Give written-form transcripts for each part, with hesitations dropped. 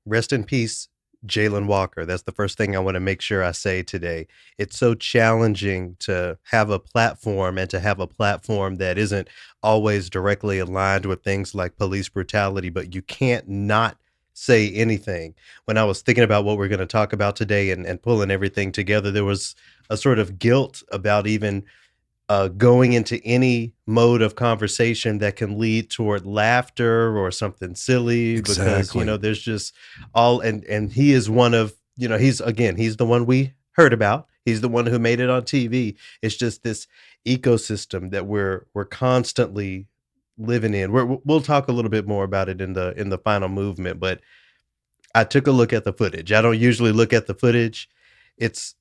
rest in peace, Jalen Walker. That's the first thing I want to make sure I say today. It's so challenging to have a platform and to have a platform that isn't always directly aligned with things like police brutality, but you can't not say anything. When I was thinking about what we're going to talk about today and pulling everything together, there was a sort of guilt about even going into any mode of conversation that can lead toward laughter or something silly, because Exactly. there's just all, and he is one of, he's the one we heard about. He's the one who made it on TV. It's just this ecosystem that we're constantly living in. We'll talk a little bit more about it in the final movement, but I took a look at the footage. I don't usually look at the footage. It's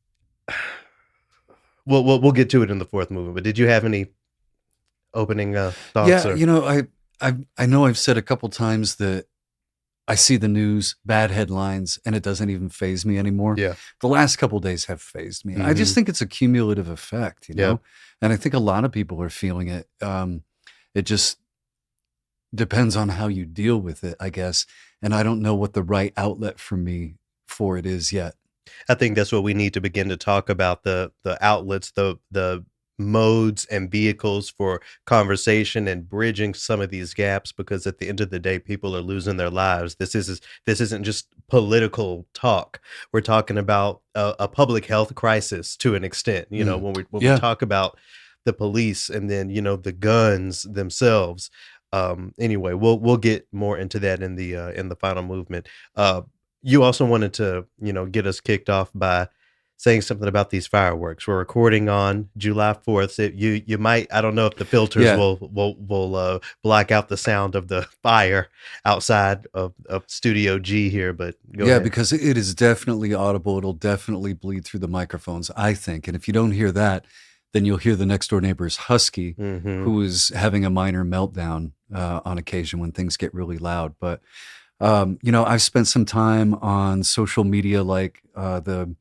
we'll get to it in the fourth movement. But did you have any opening thoughts? Yeah, Or I know I've said a couple times that I see the news, bad headlines, and it doesn't even faze me anymore. yeah, The last couple days have fazed me. I just think it's a cumulative effect, yeah. and I think a lot of people are feeling it. It just depends on how you deal with it, I guess. And I don't know what the right outlet for me for it is yet. I think that's what we need to begin to talk about, the outlets, the modes and vehicles for conversation and bridging some of these gaps, because at the end of the day, people are losing their lives. This isn't just political talk. We're talking about a public health crisis to an extent. When we Yeah. talk about the police and then the guns themselves. Anyway, we'll get more into that in the final movement. You also wanted to, get us kicked off by saying something about these fireworks. We're recording on July 4th. So you might, I don't know if the filters Yeah. will block out the sound of the fire outside of Studio G here, but go Yeah, ahead. because it is definitely audible. It'll definitely bleed through the microphones, I think. And if you don't hear that, then you'll hear the next door neighbor's husky, Mm-hmm. who is having a minor meltdown on occasion when things get really loud. But I've spent some time on social media, like the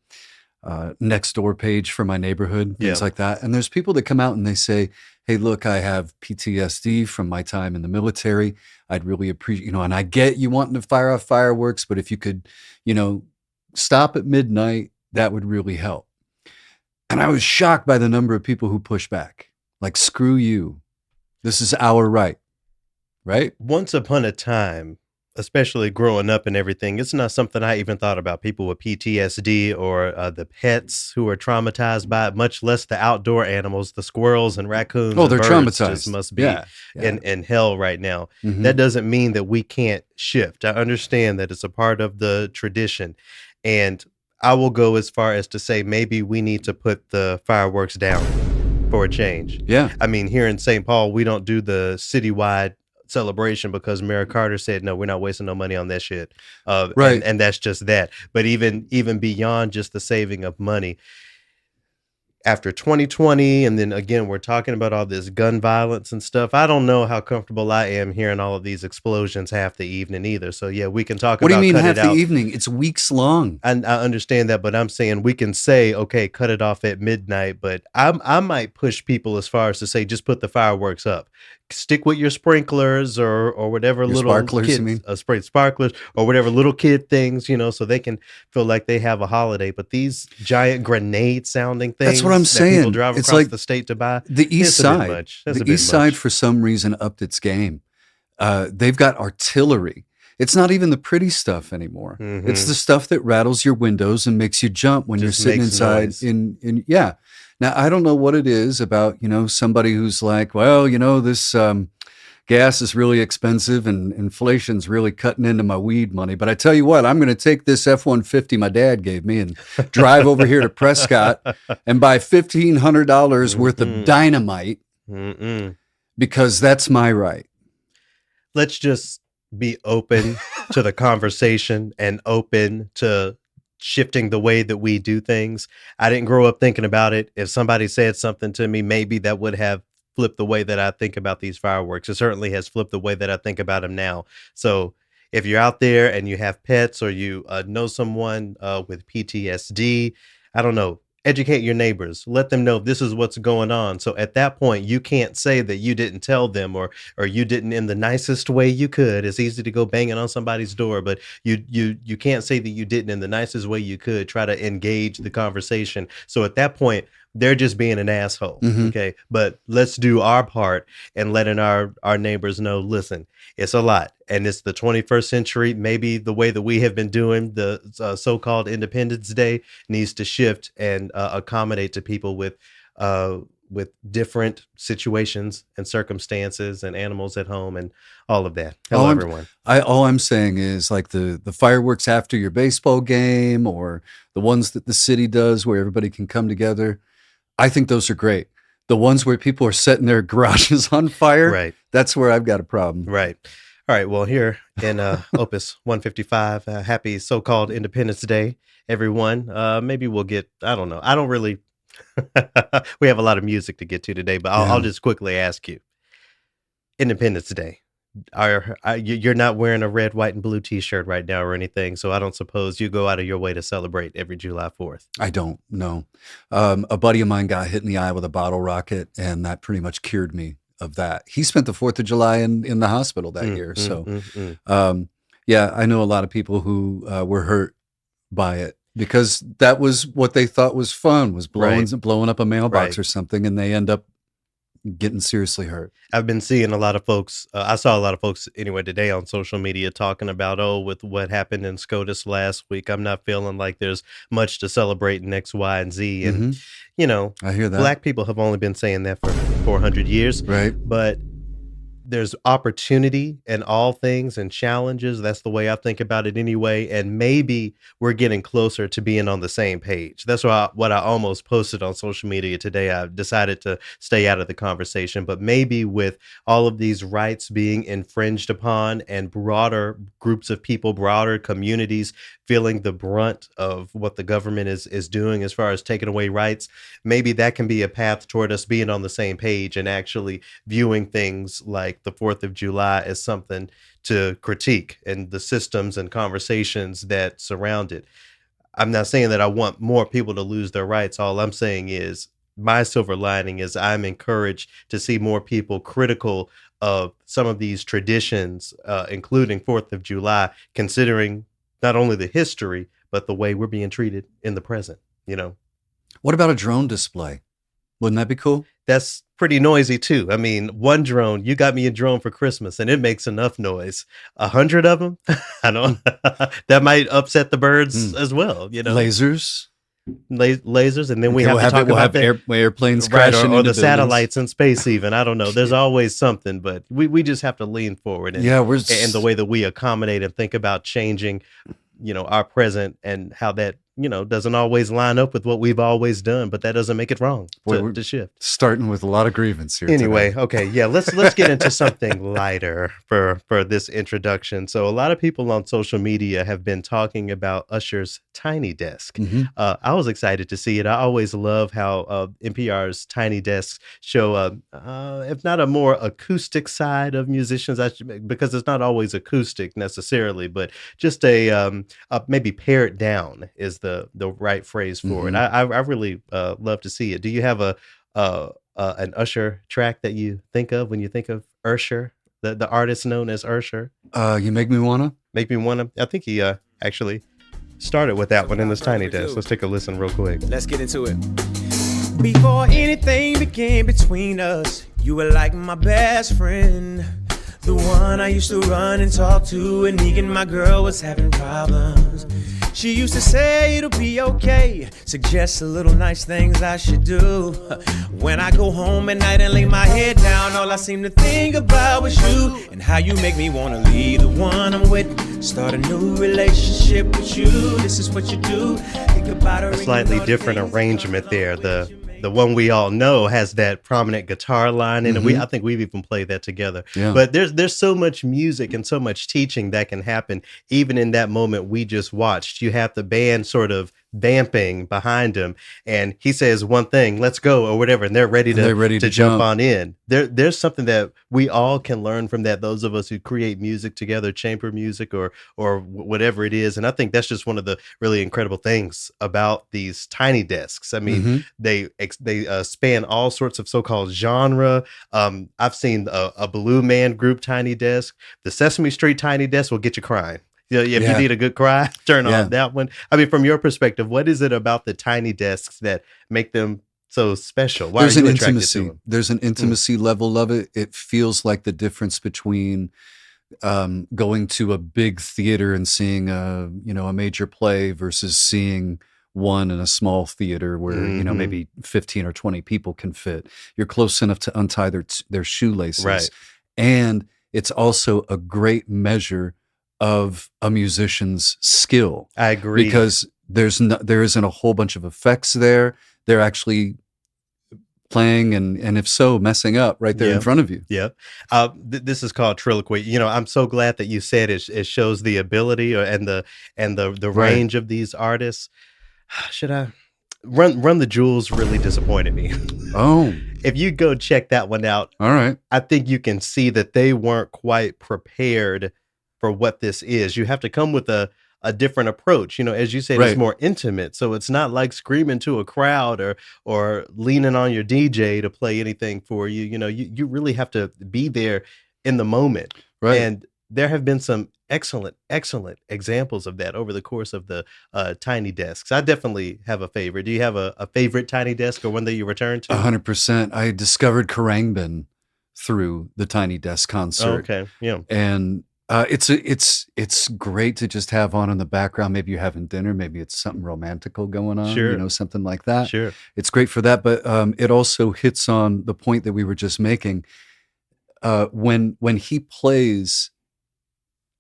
next door page for my neighborhood, Yeah. things like that. And there's people that come out and they say, "Hey, look, I have PTSD from my time in the military. I'd really appreciate, and I get you wanting to fire off fireworks, but if you could, stop at midnight, that would really help." And I was shocked by the number of people who push back. Like, screw you. This is our right. Right? Once upon a time, especially growing up and everything, it's not something I even thought about. People with PTSD or the pets who are traumatized by it, much less the outdoor animals, the squirrels and raccoons Oh, and they're birds just traumatized. must be Yeah. Yeah. in hell right now. Mhm. That doesn't mean that we can't shift. I understand that it's a part of the tradition. And I will go as far as to say maybe we need to put the fireworks down for a change. Yeah. I mean, here in St. Paul, we don't do the citywide celebration because Mayor Carter said, no, we're not wasting no money on that shit. Right. And that's just that. But even beyond just the saving of money, after 2020, and then again, we're talking about all this gun violence and stuff. I don't know how comfortable I am hearing all of these explosions half the evening either. So yeah, we can talk What do you about mean cut half it the out. evening? It's weeks long. I understand that, but I'm saying we can say, okay, cut it off at midnight. But I might push people as far as to say, just put the fireworks up. Stick with your sprinklers or whatever Your little sparklers, you kids, mean? spray sparklers or whatever little kid things, so they can feel like they have a holiday. But these giant grenade sounding That's what I'm things that people saying. drive It's across like the state to buy, the East it's a bit Side. much. That's The a bit East Side, much. for some reason, upped its game. They've got artillery. It's not even the pretty stuff anymore. It's Mm-hmm. the stuff that rattles your windows and makes you jump when you're Just sitting makes inside noise. in yeah. Now, I don't know what it is about, somebody who's like, well, this gas is really expensive and inflation's really cutting into my weed money. But I tell you what, I'm going to take this F-150 my dad gave me and drive over here to Prescott and buy $1,500 worth of dynamite Mm-mm. because that's my right. Let's just be open to the conversation and open to shifting the way that we do things. I didn't grow up thinking about it. If somebody said something to me, maybe that would have flipped the way that I think about these fireworks. It certainly has flipped the way that I think about them now. So if you're out there and you have pets or you know someone with PTSD, I don't know, educate your neighbors, let them know this is what's going on. So at that point, you can't say that you didn't tell them, or you didn't in the nicest way you could. It's easy to go banging on somebody's door, but you can't say that you didn't in the nicest way you could. Try to engage the conversation. So at that point, they're just being an asshole. Mhm. Okay. But let's do our part and letting our neighbors know, listen, it's a lot. And it's the 21st century. Maybe the way that we have been doing the so-called Independence Day needs to shift and accommodate to people with different situations and circumstances and animals at home and all of that. Hello, everyone. All I'm saying is like the fireworks after your baseball game, or the ones that the city does where everybody can come together. I think those are great. The ones where people are setting their garages on fire, Right. That's where I've got a problem. Right. All right. Well, here in Opus 155, happy so-called Independence Day, everyone. Maybe we'll get, I don't know. I don't really, we have a lot of music to get to today, but I'll just quickly ask you. Independence Day. You're not wearing a red, white, and blue t-shirt right now or anything, so I don't suppose you go out of your way to celebrate every July 4th. I don't know. A buddy of mine got hit in the eye with a bottle rocket, and that pretty much cured me of that. He spent the 4th of July in the hospital that year. Yeah, I know a lot of people who were hurt by it because that was what they thought was fun, was blowing up a mailbox or something, and they end up getting seriously hurt. I've been seeing a lot of folks. I saw a lot of folks anyway today on social media talking about, with what happened in SCOTUS last week, I'm not feeling like there's much to celebrate in X, Y, and Z. And, I hear that. Black people have only been saying that for 400 years. Right. But there's opportunity in all things and challenges. That's the way I think about it anyway. And maybe we're getting closer to being on the same page. That's what I almost posted on social media today. I decided to stay out of the conversation, but maybe with all of these rights being infringed upon and broader groups of people, broader communities feeling the brunt of what the government is doing as far as taking away rights, maybe that can be a path toward us being on the same page and actually viewing things like the 4th of July as something to critique and the systems and conversations that surround it. I'm not saying that I want more people to lose their rights. All I'm saying is my silver lining is I'm encouraged to see more people critical of some of these traditions, including 4th of July, considering not only the history, but the way we're being treated in the present, What about a drone display? Wouldn't that be cool? That's pretty noisy too. I mean, one drone, you got me a drone for Christmas and it makes enough noise. 100 of them, I don't, that might upset the birds as well, Lasers. Lasers, and then we'll have airplanes crashing or the buildings. Satellites in space even. I don't know. There's always something, but we just have to lean forward and the way that we accommodate and think about changing, our present and how that, doesn't always line up with what we've always done, but that doesn't make it wrong to shift. Starting with a lot of grievance here. Anyway, today. Okay, yeah, let's get into something lighter for this introduction. So a lot of people on social media have been talking about Usher's Tiny Desk. I was excited to see it. I always love how NPR's Tiny Desks show, if not a more acoustic side of musicians, because it's not always acoustic necessarily, but just a maybe pared down is the right phrase for it. I really love to see it. Do you have an Usher track that you think of when you think of Usher, the artist known as Usher? You make me wanna. Make me wanna. I think he actually started with that one in this Tiny Desk. Let's take a listen real quick. Let's get into it. Before anything began between us, you were like my best friend. The one I used to run and talk to when me and my girl was having problems. She used to say it'll be okay, suggest a little nice things I should do. When I go home at night and lay my head down, all I seem to think about was you and how you make me wanna leave the one I'm with, start a new relationship with you. This is what you do. Think about her. A slightly different arrangement there. The one we all know has that prominent guitar line in it. I think we've even played that together. Yeah. But there's so much music and so much teaching that can happen even in that moment we just watched. You have the band sort of vamping behind him, and he says one thing, let's go, or whatever, and they're ready to jump on in. There's something that we all can learn from that, those of us who create music together, chamber music or whatever it is. And I think that's just one of the really incredible things about these tiny desks. I mean, they span all sorts of so-called genre. I've seen a Blue Man Group tiny desk. The Sesame Street tiny desk will get you crying. If you need a good cry, turn on that one. I mean, from your perspective, what is it about the tiny desks that make them so special? Why There's are you an attracted intimacy. to them? There's an intimacy level of it. It feels like the difference between going to a big theater and seeing a major play versus seeing one in a small theater where maybe 15 or 20 people can fit. You're close enough to untie their shoelaces, right? And it's also a great measure of a musician's skill. I agree, because there isn't a whole bunch of effects there. They're actually playing and if so, messing up right there in front of you. Yeah. This is called triloquy. I'm so glad that you said it shows the ability and the range of these artists. Should I Run the Jewels really disappointed me. Oh. If you go check that one out, all right, I think you can see that they weren't quite prepared for what this is. You have to come with a different approach. As you said, it's more intimate. So it's not like screaming to a crowd or leaning on your DJ to play anything for you. You really have to be there in the moment. Right. And there have been some excellent examples of that over the course of the tiny desks. I definitely have a favorite. Do you have a favorite tiny desk or one that you return to? 100%. I discovered Khruangbin through the tiny desk concert. Okay. Yeah. And it's great to just have on in the background. Maybe you're having dinner, maybe it's something romantical going on, sure, something like that. Sure. It's great for that, but it also hits on the point that we were just making. When he plays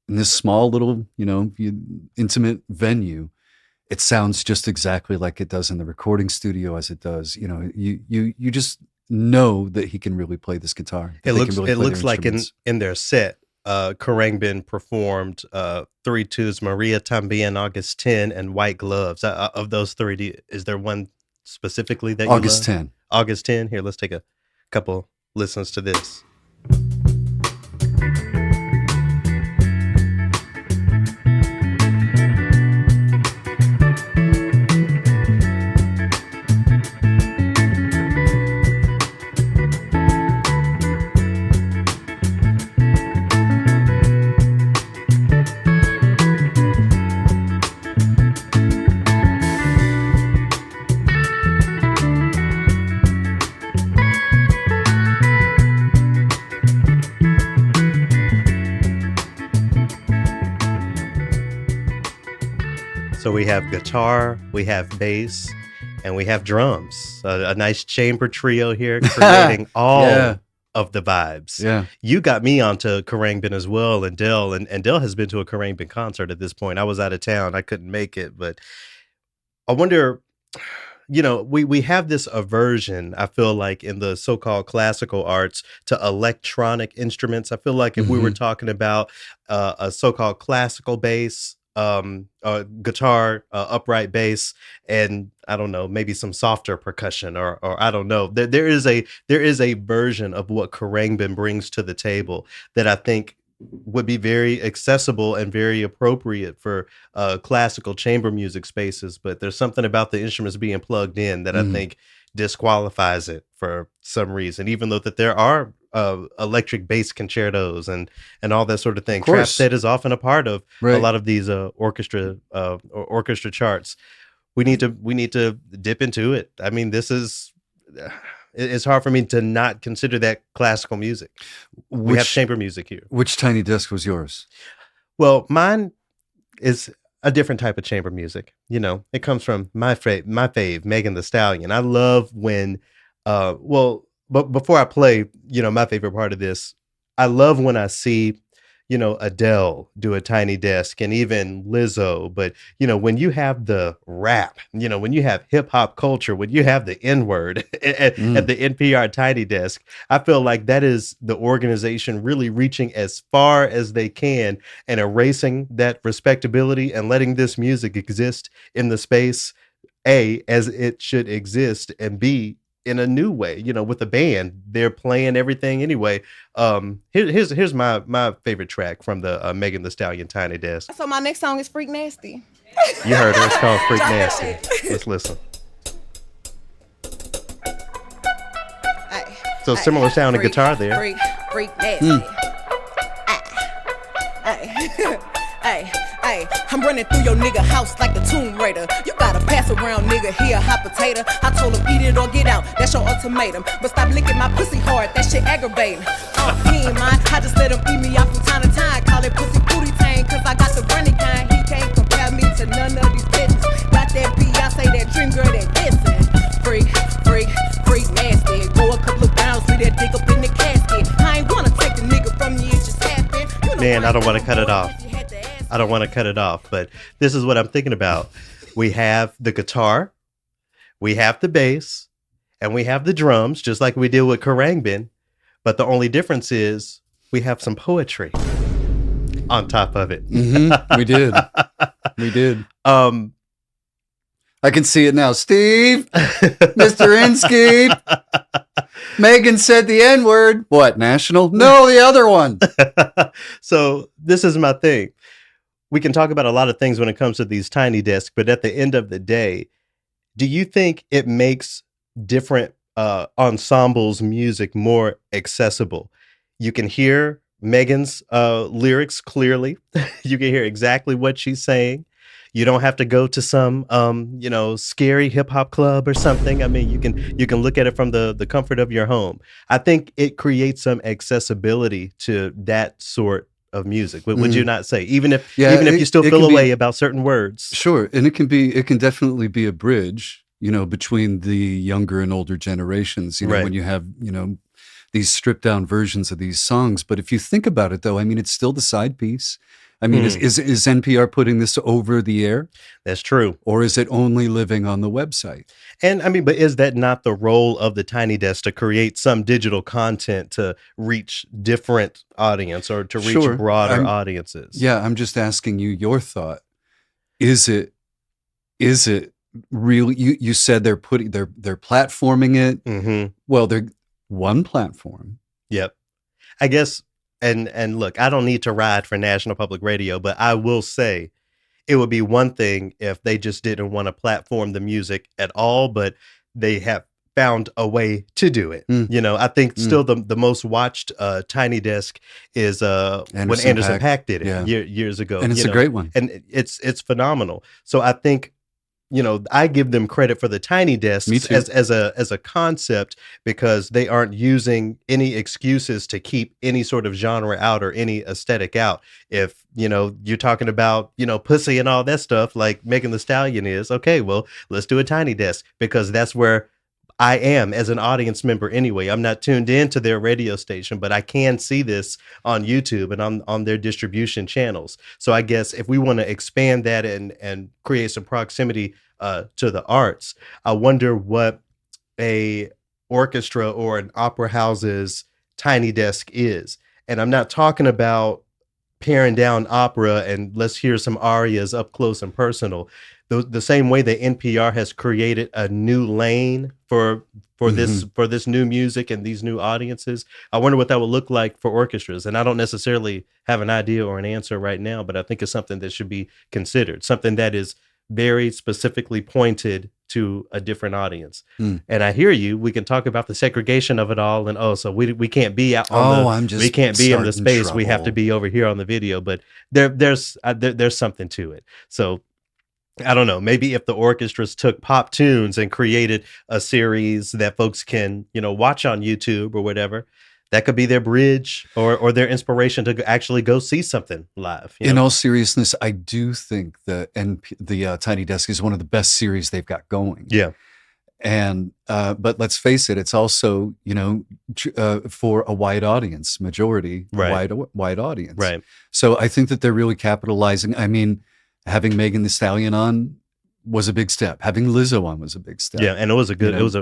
in this small little, intimate venue, it sounds just exactly like it does in the recording studio as it does. You just know that he can really play this guitar. It looks like in their set, Khruangbin performed 3 tunes, Maria Tambien, August 10, and White Gloves. Of those three, is there one specifically that you August love? 10. August 10. Here, let's take a couple listens to this. So we have guitar, we have bass, and we have drums. A nice chamber trio here, creating all of the vibes. Yeah. You got me onto Khruangbin as well, and Dell, and Dell has been to a Khruangbin concert at this point. I was out of town. I couldn't make it, but I wonder, we have this aversion, I feel like, in the so-called classical arts to electronic instruments. I feel like if we were talking about a so-called classical bass, guitar, upright bass, and I don't know, maybe some softer percussion, or I don't know. There is a version of what Khruangbin brings to the table that I think would be very accessible and very appropriate for classical chamber music spaces. But there's something about the instruments being plugged in that I think disqualifies it for some reason, even though that there are electric bass concertos and all that sort of thing. Trap set is often a part of a lot of these orchestra charts. We need to dip into it. I mean, this is it's hard for me to not consider that classical music. We have chamber music here. Which tiny desk was yours? Well, mine is a different type of chamber music. It comes from my fave, Megan Thee Stallion. I love when but before I play, my favorite part of this, I love when I see, Adele do a tiny desk, and even Lizzo. But, when you have the rap, when you have hip hop culture, when you have the N-word at the NPR tiny desk, I feel like that is the organization really reaching as far as they can and erasing that respectability and letting this music exist in the space A, as it should exist, and B, in a new way. With a band, they're playing everything anyway. Here's my favorite track from the Megan Thee Stallion Tiny Desk. So my next song is Freak Nasty. You heard her. It's called Freak Nasty. Let's listen. So similar sounding guitar there. Freak Nasty. Hey, I'm running through your nigga house like the Tomb Raider. You gotta pass around, nigga, here a hot potato. I told him eat it or get out, that's your ultimatum. But stop licking my pussy hard, that shit aggravating. He ain't mine, I just let him eat me out from time to time. Call it pussy booty tang, cause I got the running kind. He can't compare me to none of these bitches. Got that Beyonce, that dream girl, that kissing. Freak nasty. Go a couple of rounds, leave that dick up in the casket. I ain't wanna take the nigga from you, it just happened. Man, I don't want to cut it off. But this is what I'm thinking about. We have the guitar, we have the bass, and we have the drums, just like we did with Khruangbin. But the only difference is we have some poetry on top of it. We did. I can see it now. Steve, Mr. Inskeep. Megan said the N-word. What, national? No, the other one. So this is my thing. We can talk about a lot of things when it comes to these tiny desks, but at the end of the day, do you think it makes different ensembles music more accessible? You can hear Megan's lyrics clearly. You can hear exactly what she's saying. You don't have to go to some, scary hip hop club or something. I mean, you can look at it from the comfort of your home. I think it creates some accessibility to that sort of music. Would you not say? Even if you still feel a way about certain words. Sure, and it can definitely be a bridge, between the younger and older generations. Right. When you have these stripped down versions of these songs. But if you think about it, though, I mean, it's still the side piece. I mean, is NPR putting this over the air? That's true. Or is it only living on the website? And I mean, but is that not the role of the Tiny Desk, to create some digital content to reach different audience or to reach broader audiences? Yeah, I'm just asking you your thought. Is it really? You said they're platforming it. Mm-hmm. Well, they're one platform. Yep. I guess. And look, I don't need to ride for National Public Radio, but I will say it would be one thing if they just didn't want to platform the music at all, but they have found a way to do it. I think still the most watched Tiny Desk is when Anderson .Paak did it years ago. And it's a great one. And it's phenomenal. So I think, I give them credit for the Tiny Desks as a concept, because they aren't using any excuses to keep any sort of genre out or any aesthetic out. If, you're talking about, pussy and all that stuff like Megan Thee Stallion is, okay, well, let's do a Tiny Desk, because that's where I am as an audience member anyway. I'm not tuned into their radio station, but I can see this on YouTube and on their distribution channels. So I guess if we want to expand that and create some proximity to the arts, I wonder what a orchestra or an opera house's Tiny Desk is. And I'm not talking about paring down opera and let's hear some arias up close and personal. The same way that NPR has created a new lane for this new music and these new audiences, I wonder what that would look like for orchestras. And I don't necessarily have an idea or an answer right now, but I think it's something that should be considered, something that is very specifically pointed to a different audience. And I hear you. We can talk about the segregation of it all, and so we can't be out on we can't be in the space. Trouble. We have to be over here on the video. But there's something to it. So I don't know. Maybe if the orchestras took pop tunes and created a series that folks can, watch on YouTube or whatever, that could be their bridge or their inspiration to actually go see something live. In all seriousness, I do think the Tiny Desk is one of the best series they've got going. Yeah. And but let's face it, it's also for a wide audience, majority wide audience. Right. So I think that they're really capitalizing. I mean, having Megan Thee Stallion on was a big step. Having Lizzo on was a big step. Yeah, and it was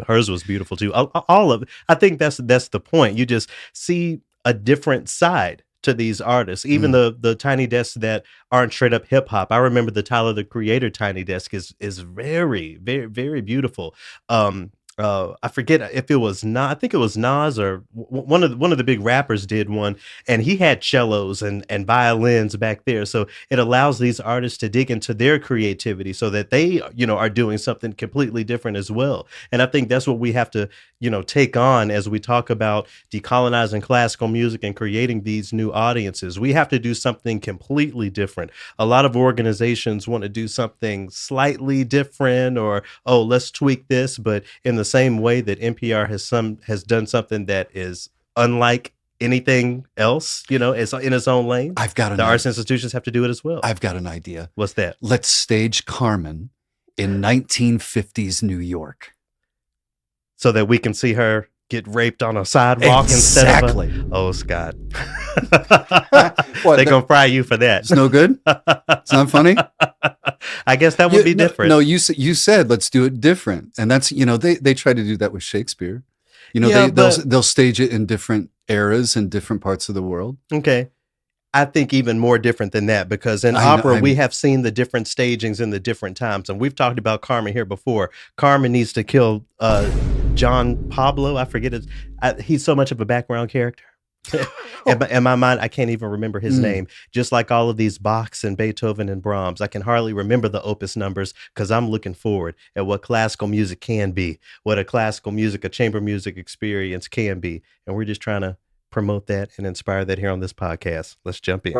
hers was beautiful too. All of it. I think that's the point. You just see a different side to these artists, even the Tiny Desks that aren't straight up hip hop. I remember the Tyler the Creator Tiny Desk is very, very, very beautiful. I forget if it was Nas. I think it was Nas or one of the big rappers did one, and he had cellos and violins back there. So it allows these artists to dig into their creativity, so that they are doing something completely different as well. And I think that's what we have to take on as we talk about decolonizing classical music and creating these new audiences. We have to do something completely different. A lot of organizations want to do something slightly different, or let's tweak this, but in the same way that NPR has done something that is unlike anything else, it's in its own lane. The arts institutions have to do it as well. I've got an idea. What's that? Let's stage Carmen in 1950s New York, so that we can see her get raped on a sidewalk instead of Scott. They're gonna fry you for that. It's no good. It's not funny. I guess that would be different. No, you said let's do it different, and that's they try to do that with Shakespeare. They'll stage it in different eras in different parts of the world. Okay. I think even more different than that, because in opera, we have seen the different stagings in the different times. And we've talked about Carmen here before. Carmen needs to kill John Pablo. I forget it. He's so much of a background character. In my mind, I can't even remember his name. Just like all of these Bachs and Beethoven and Brahms, I can hardly remember the opus numbers, because I'm looking forward at what classical music can be, what a chamber music experience can be. And we're just trying to promote that and inspire that here on this podcast. Let's jump in.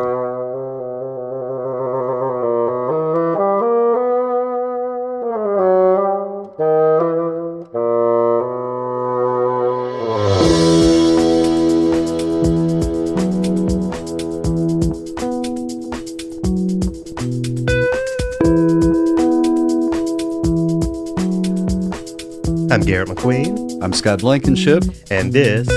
I'm Garrett McQueen. I'm Scott Blankenship. And this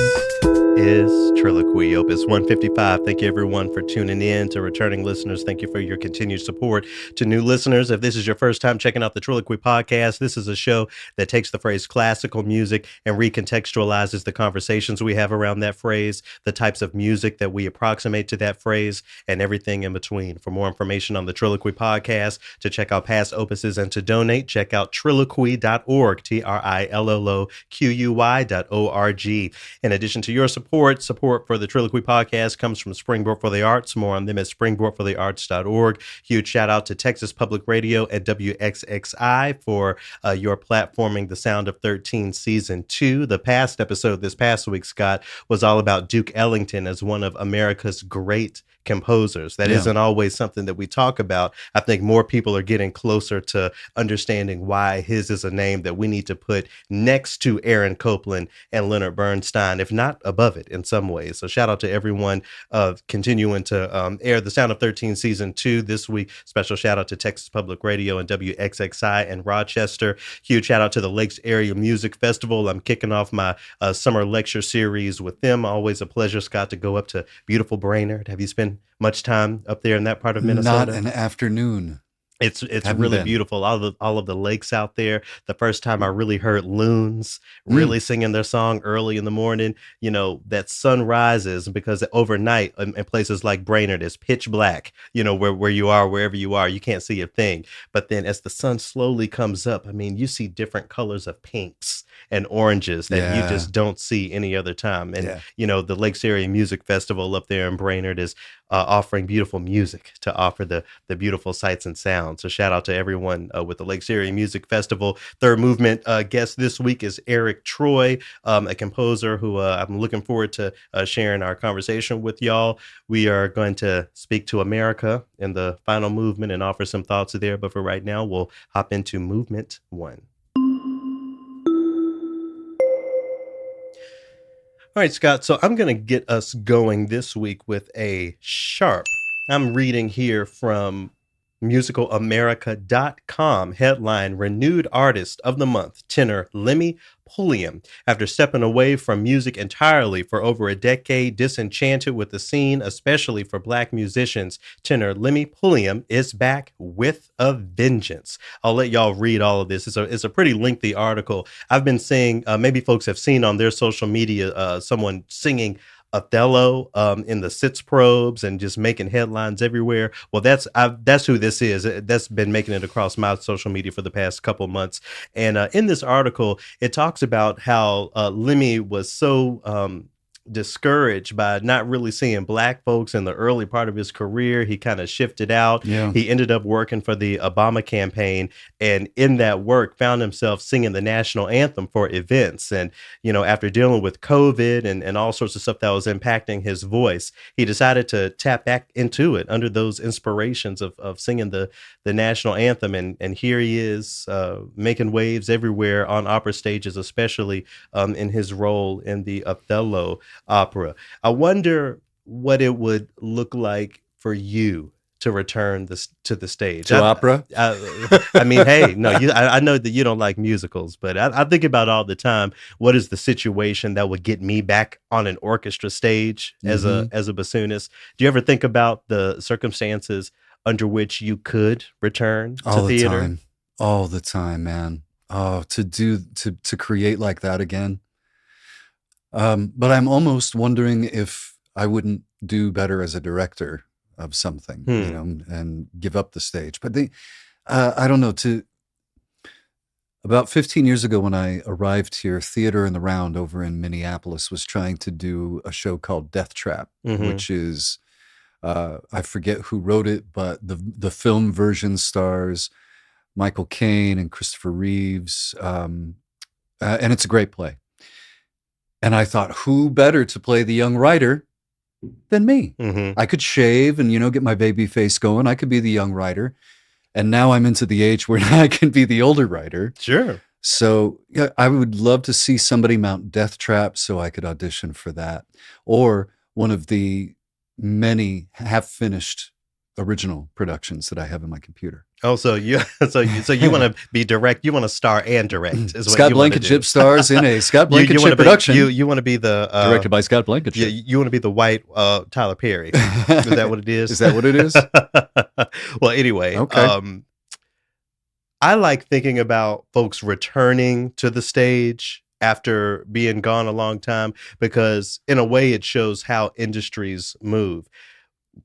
is Triloquy, Opus 155. Thank you, everyone, for tuning in. To returning listeners, thank you for your continued support. To new listeners, if this is your first time checking out the Triloquy podcast, this is a show that takes the phrase classical music and recontextualizes the conversations we have around that phrase, the types of music that we approximate to that phrase, and everything in between. For more information on the Triloquy podcast, to check out past opuses, and to donate, check out triloquy.org, TRILOQUY.org. In addition to your support for the Triloquy podcast comes from Springboard for the Arts. More on them at springboardforthearts.org. Huge shout out to Texas Public Radio and WXXI for your platforming The Sound of 13 Season 2. The past episode this past week, Scott, was all about Duke Ellington as one of America's great composers. That isn't always something that we talk about. I think more people are getting closer to understanding why his is a name that we need to put next to Aaron Copland and Leonard Bernstein, if not above it in some ways. So shout out to everyone continuing to air The Sound of 13 Season 2 this week. Special shout out to Texas Public Radio and WXXI in Rochester. Huge shout out to the Lakes Area Music Festival. I'm kicking off my summer lecture series with them. Always a pleasure, Scott, to go up to beautiful Brainerd. Have you spent much time up there in that part of Minnesota? Not an afternoon. It's really beautiful. All of the lakes out there. The first time I really heard loons really singing their song early in the morning, that sun rises, because overnight in places like Brainerd it's pitch black, where you are, wherever you are, you can't see a thing. But then as the sun slowly comes up, you see different colors of pinks and oranges that you just don't see any other time. And, the Lakes Area Music Festival up there in Brainerd is offering beautiful music to offer the beautiful sights and sounds. So shout out to everyone with the Lakes Area Music Festival. Third movement guest this week is Eriq Troi, a composer who I'm looking forward to sharing our conversation with y'all. We are going to speak to America in the final movement and offer some thoughts there. But for right now, we'll hop into movement 1. All right, Scott, so I'm going to get us going this week with a sharp. I'm reading here from musicalamerica.com, headline, renewed artist of the month, tenor Lemmy Pulliam. After stepping away from music entirely for over a decade, disenchanted with the scene, especially for Black musicians, tenor Lemmy Pulliam is back with a vengeance. I'll let y'all read all of this. It's a pretty lengthy article. I've been seeing, maybe folks have seen on their social media, someone singing Othello in the Sitzprobes and just making headlines everywhere. Well, that's who this is. That's been making it across my social media for the past couple months. And in this article, it talks about how Lemmy was so discouraged by not really seeing black folks in the early part of his career. He kind of shifted out. Yeah. He ended up working for the Obama campaign, and in that work found himself singing the national anthem for events. And, after dealing with COVID and all sorts of stuff that was impacting his voice, he decided to tap back into it under those inspirations of singing the national anthem. And here he is making waves everywhere on opera stages, especially in his role in the Othello opera. I wonder what it would look like for you to return to the stage. To opera? I mean, hey, no, I know that you don't like musicals, but I think about all the time, what is the situation that would get me back on an orchestra stage as a bassoonist? Do you ever think about the circumstances under which you could return to theater? All the time, man. Oh, to create like that again. But I'm almost wondering if I wouldn't do better as a director of something, and give up the stage. But I don't know. About 15 years ago when I arrived here, Theater in the Round over in Minneapolis was trying to do a show called Death Trap, which is, I forget who wrote it, but the film version stars Michael Caine and Christopher Reeves, and it's a great play. And I thought, who better to play the young writer than me? I could shave and, get my baby face going. I could be the young writer. And now I'm into the age where I can be the older writer. Sure. So yeah, I would love to see somebody mount Death Trap so I could audition for that. Or one of the many half-finished original productions that I have in my computer. Oh, so you want to be direct? You want to star and direct? Is what Scott you Blankenship stars in a Scott Blankenship production. You want to be the directed by Scott Blankenship. You want to be the white Tyler Perry. Is that what it is? Is that what it is? Well, anyway, okay. I like thinking about folks returning to the stage after being gone a long time, because in a way it shows how industries move.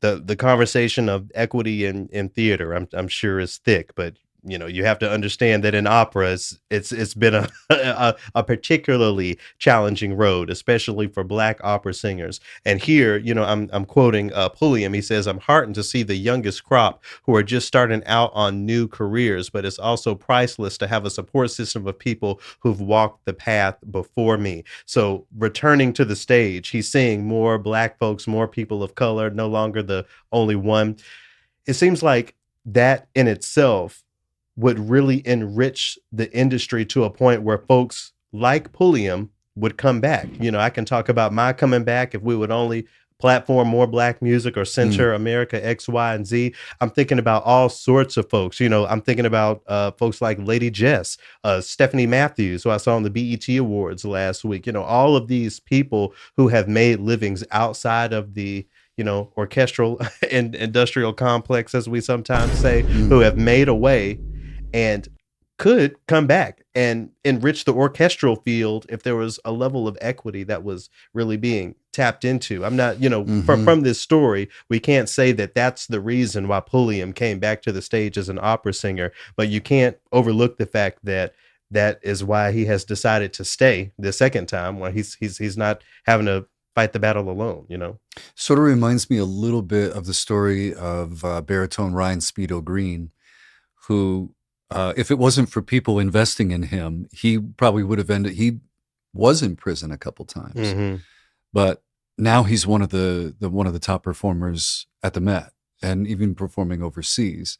The conversation of equity in theater, I'm sure, is thick, but you have to understand that in opera, it's been a particularly challenging road, especially for Black opera singers. And here, I'm quoting Pulliam. He says, "I'm heartened to see the youngest crop who are just starting out on new careers, but it's also priceless to have a support system of people who've walked the path before me." So returning to the stage, he's seeing more Black folks, more people of color, no longer the only one. It seems like that in itself would really enrich the industry to a point where folks like Pulliam would come back. I can talk about my coming back if we would only platform more Black music or center America X, Y, and Z. I'm thinking about all sorts of folks. I'm thinking about folks like Lady Jess, Stephanie Matthews, who I saw on the BET Awards last week. All of these people who have made livings outside of the orchestral and industrial complex, as we sometimes say, who have made a way and could come back and enrich the orchestral field if there was a level of equity that was really being tapped into. I'm not, from this story, we can't say that that's the reason why Pulliam came back to the stage as an opera singer, but you can't overlook the fact that that is why he has decided to stay the second time, when he's not having to fight the battle alone, Sort of reminds me a little bit of the story of baritone Ryan Speedo Green, who, if it wasn't for people investing in him, he probably would have ended. He was in prison a couple times, but now he's one of the top performers at the Met, and even performing overseas.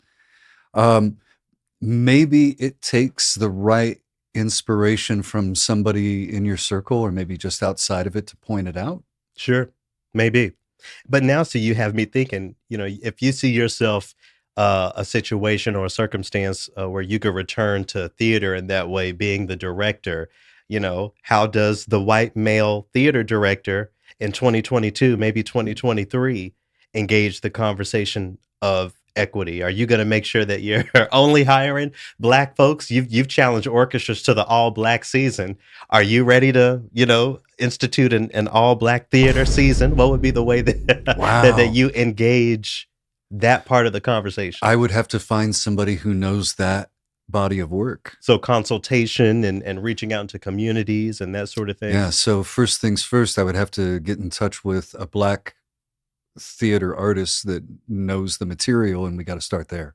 Maybe it takes the right inspiration from somebody in your circle, or maybe just outside of it, to point it out. Sure, maybe. But now, so you have me thinking, if you see yourself a situation or a circumstance where you could return to theater in that way, being the director, how does the white male theater director in 2022, maybe 2023, engage the conversation of equity? Are you going to make sure that you're only hiring Black folks? You've challenged orchestras to the all Black season. Are you ready to, institute an all black theater season, what would be the way that Wow. that you engage that part of the conversation? I would have to find somebody who knows that body of work. So consultation and reaching out into communities and that sort of thing. Yeah. So first things first, I would have to get in touch with a black theater artist that knows the material, and we got to start there.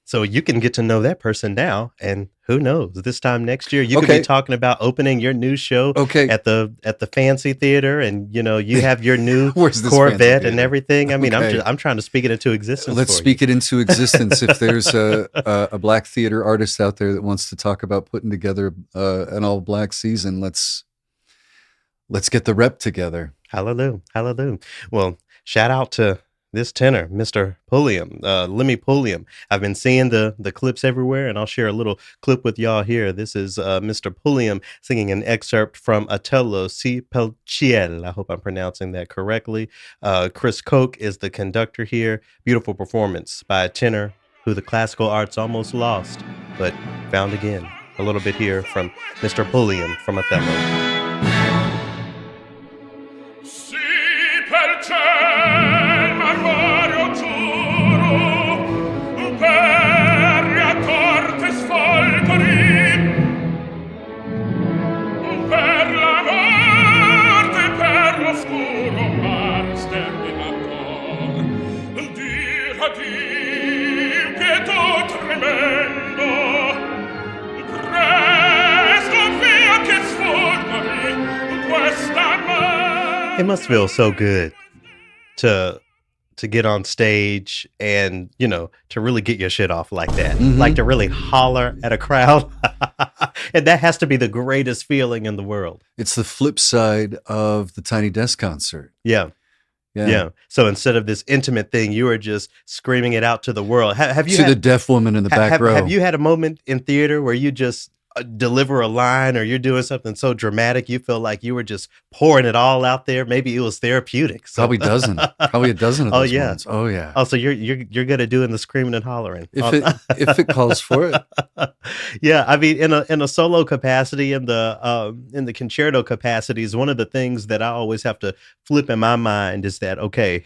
So you can get to know that person now, and who knows, this time next year you could Okay. be talking about opening your new show Okay. at the fancy theater, and you have your new Where's this fancy Corvette and theater? everything. I mean, Okay. I'm trying to speak it into existence. Let's for speak it into existence. If there's a black theater artist out there that wants to talk about putting together an all black season, let's get the rep together. Hallelujah. Hallelujah. Well, shout out to this tenor, Mr. Pulliam, Lemmy Pulliam. I've been seeing the clips everywhere, and I'll share a little clip with y'all here. This is Mr. Pulliam singing an excerpt from Otello Si pel ciel. I hope I'm pronouncing that correctly. Chris Koch is the conductor here. Beautiful performance by a tenor who the classical arts almost lost, but found again. A little bit here from Mr. Pulliam from Othello. Si per ciel marmorio giuro, per la torte sfolgori, per la morte, per l'oscuro mar sterminator, dir addio, pieto tremendo, presto via che sfolgori, questa man. It must feel so good to get on stage and to really get your shit off like that, like to really holler at a crowd. And that has to be the greatest feeling in the world. It's the flip side of the Tiny Desk concert. Yeah. So instead of this intimate thing, you are just screaming it out to the world. Have you To had, the deaf woman in the back have, row. have you had a moment in theater where you just deliver a line, or you're doing something so dramatic you feel like you were just pouring it all out there? Maybe it was therapeutic. So. Probably a dozen of Oh, those yeah. moments. Oh yeah. Oh, so you're good at doing the screaming and hollering. If it calls for it. Yeah, I mean, in a solo capacity, in the concerto capacities, one of the things that I always have to flip in my mind is that, okay,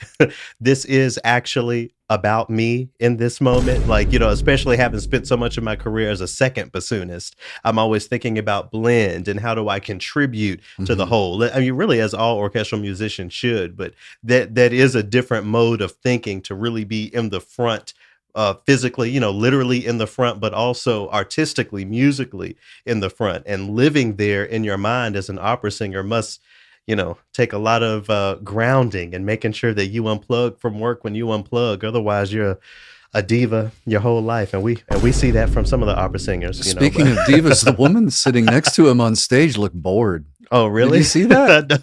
this is actually about me in this moment. Like, especially having spent so much of my career as a second bassoonist, I'm always thinking about blend and how do I contribute to the whole. I mean, really, as all orchestral musicians should, but that is a different mode of thinking, to really be in the front, physically, literally in the front, but also artistically, musically in the front, and living there in your mind as an opera singer must take a lot of grounding and making sure that you unplug from work when you unplug. Otherwise, you're a diva your whole life, and we see that from some of the opera singers. Speaking of divas, the woman sitting next to him on stage looked bored. Oh, really? Did you see that?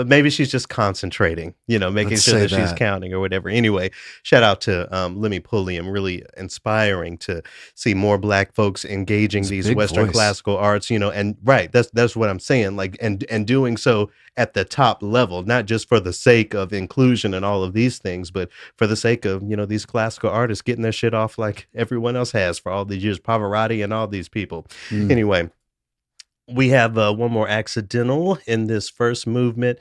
Maybe she's just concentrating, making Let's sure say that she's that. counting or whatever. Anyway, shout out to Lemmy Pulliam. Really inspiring to see more Black folks engaging It's a these big Western voice. classical arts, and right, that's what I'm saying. Like, and doing so at the top level, not just for the sake of inclusion and all of these things, but for the sake of these classical artists getting their shit off like everyone else has for all these years, Pavarotti and all these people. Anyway. We have one more accidental in this first movement,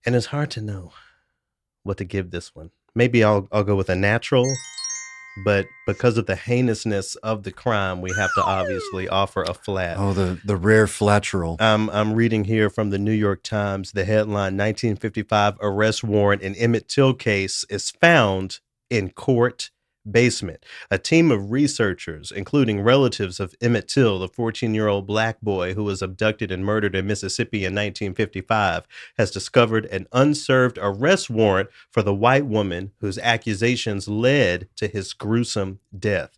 and it's hard to know what to give this one. Maybe I'll go with a natural, but because of the heinousness of the crime, we have to obviously offer a flat. Oh, the rare flatteral. I'm reading here from the New York Times. The headline: 1955 arrest warrant in Emmett Till case is found in court basement. A team of researchers, including relatives of Emmett Till, the 14-year-old Black boy who was abducted and murdered in Mississippi in 1955, has discovered an unserved arrest warrant for the white woman whose accusations led to his gruesome death.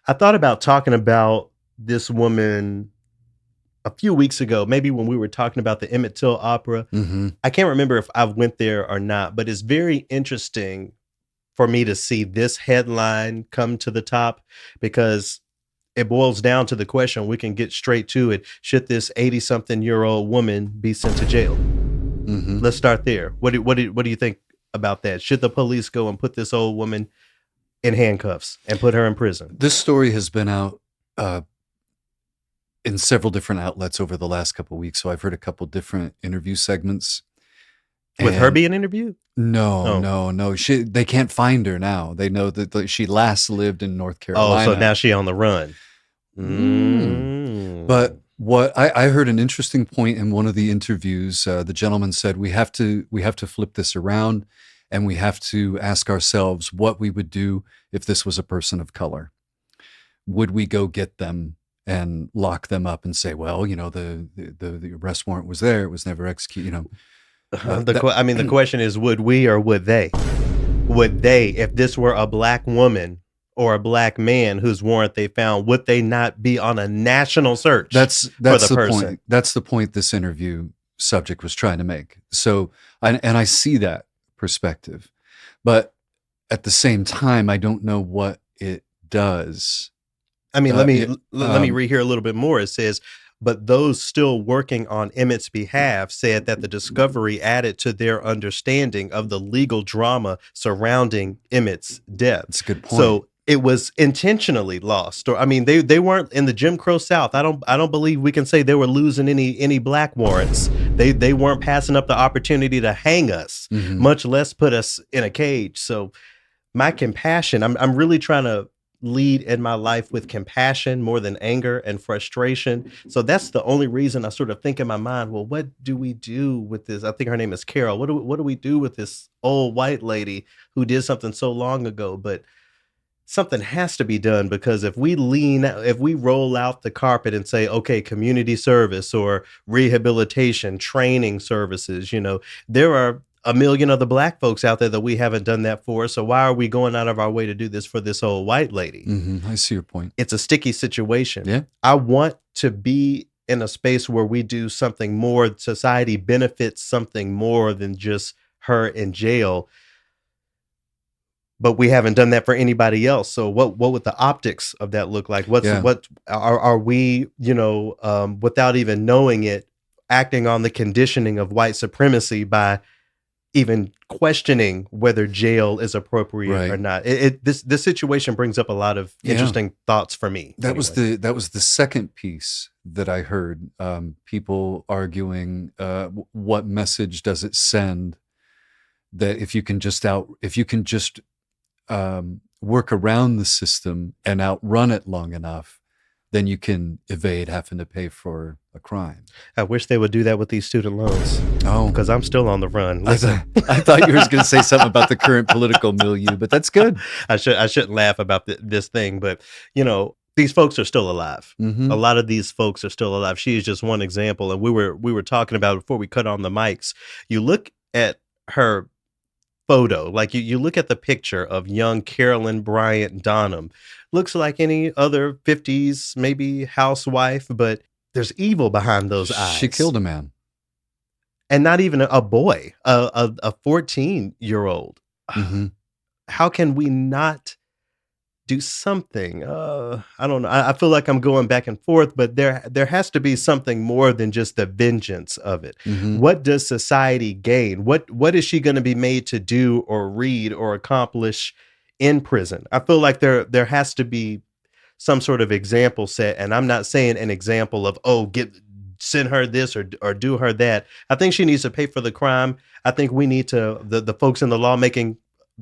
I thought about talking about this woman a few weeks ago, maybe when we were talking about the Emmett Till opera. I can't remember if I went there or not, but it's very interesting for me to see this headline come to the top, because it boils down to the question. We can get straight to it. Should this 80-something-year-old woman be sent to jail? Let's start there. What do you think about that? Should the police go and put this old woman in handcuffs and put her in prison? This story has been out in several different outlets over the last couple of weeks. So I've heard a couple different interview segments. With her And being interviewed? no, Oh. no. They can't find her now. They know that she last lived in North Oh, Carolina. so now she on the run. But what I heard an interesting point in one of the interviews. The gentleman said we have to flip this around, and we have to ask ourselves what we would do if this was a person of color. Would we go get them and lock them up and say, well, you know, the arrest warrant was there, it was never executed, you know? The question is, would we or would they? Would they, if this were a black woman or a black man whose warrant they found, would they not be on a national search? That's for the person? point. That's the point this interview subject was trying to make. So, and I see that perspective, but at the same time, I don't know what it does. I mean, let me rehear a little bit more. It says, but those still working on Emmett's behalf said that the discovery added to their understanding of the legal drama surrounding Emmett's death. That's a good point. So it was intentionally lost. Or I mean, they weren't in the Jim Crow South. I don't believe we can say they were losing any black warrants. They weren't passing up the opportunity to hang us, much less put us in a cage. So my compassion, I'm really trying to lead in my life with compassion more than anger and frustration. So that's the only reason I sort of think in my mind, well, what do we do with this? I think her name is Carol. What do we do with this old white lady who did something so long ago? But something has to be done, because if we roll out the carpet and say, okay, community service or rehabilitation, training services, you know, there are a million other black folks out there that we haven't done that for. So why are we going out of our way to do this for this old white lady? I see your point. It's a sticky situation. Yeah. I want to be in a space where we do something more. Society benefits something more than just her in jail. But we haven't done that for anybody else. So what would the optics of that look like? What are we, you know, without even knowing it, acting on the conditioning of white supremacy by even questioning whether jail is appropriate or not? This situation brings up a lot of interesting thoughts for me. That was the second piece that I heard. People arguing, what message does it send that if you can just work around the system and outrun it long enough, then you can evade having to pay for a crime. I wish they would do that with these student loans. Oh, because I'm still on the run. Listen. I thought you were going to say something about the current political milieu, but that's good. I shouldn't laugh about this thing, but you know, these folks are still alive. A lot of these folks are still alive. She is just one example, and we were talking about before we cut on the mics. You look at her photo, like you look at the picture of young Carolyn Bryant Donham. Looks like any other 50s, maybe housewife, but there's evil behind those eyes. She killed a man. And not even a boy, a 14-year-old. How can we not do something? I don't know. I feel like I'm going back and forth, but there has to be something more than just the vengeance of it. What does society gain? What is she going to be made to do or read or accomplish in prison? I feel like there has to be some sort of example set, and I'm not saying an example of, send her this or do her that. I think she needs to pay for the crime. I think we need to, the folks in the lawmaking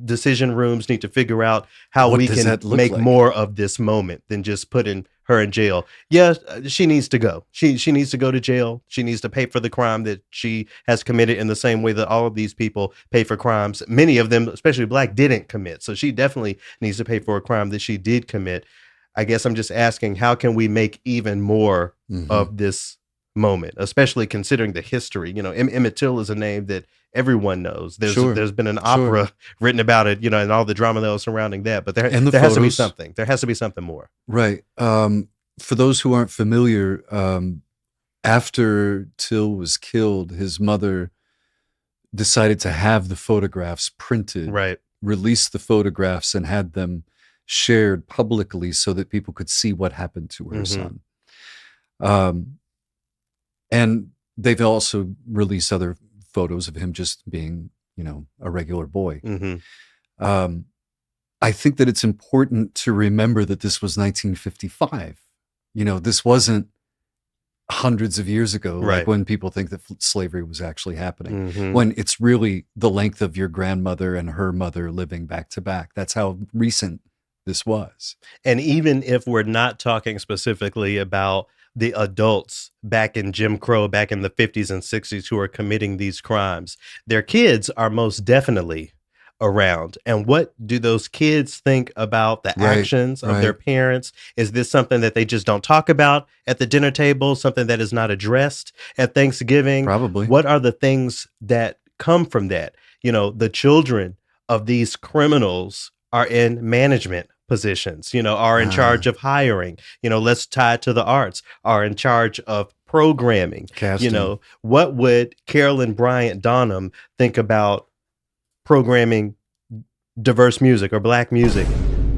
decision rooms need to figure out how we can make more of this moment than just putting her in jail. Yeah, she needs to go. She needs to go to jail. She needs to pay for the crime that she has committed in the same way that all of these people pay for crimes. Many of them, especially black, didn't commit. So she definitely needs to pay for a crime that she did commit. I guess I'm just asking, how can we make even more of this moment, especially considering the history? You know, Emmett Till is a name that everyone knows. There's been an opera written about it, you know, and all the drama that was surrounding that. But there has to be something. There has to be something more. Right. For those who aren't familiar, after Till was killed, his mother decided to have the photographs printed, released the photographs, and had them shared publicly so that people could see what happened to her son. And they've also released other photos of him just being, you know, a regular boy. I think that it's important to remember that this was 1955. You know, this wasn't hundreds of years ago, Right. like when people think that slavery was actually happening, Mhm. when it's really the length of your grandmother and her mother living back to back. That's how recent this was. And even if we're not talking specifically about the adults back in Jim Crow, back in the 50s and 60s who are committing these crimes, their kids are most definitely around. And what do those kids think about the Right, actions of right. their parents? Is this something that they just don't talk about at the dinner table, something that is not addressed at Thanksgiving? Probably. What are the things that come from that? You know, the children of these criminals are in management positions, you know, are in charge of hiring, you know, let's tie it to the arts, are in charge of programming. Casting. You know, what would Carolyn Bryant Donham think about programming diverse music or black music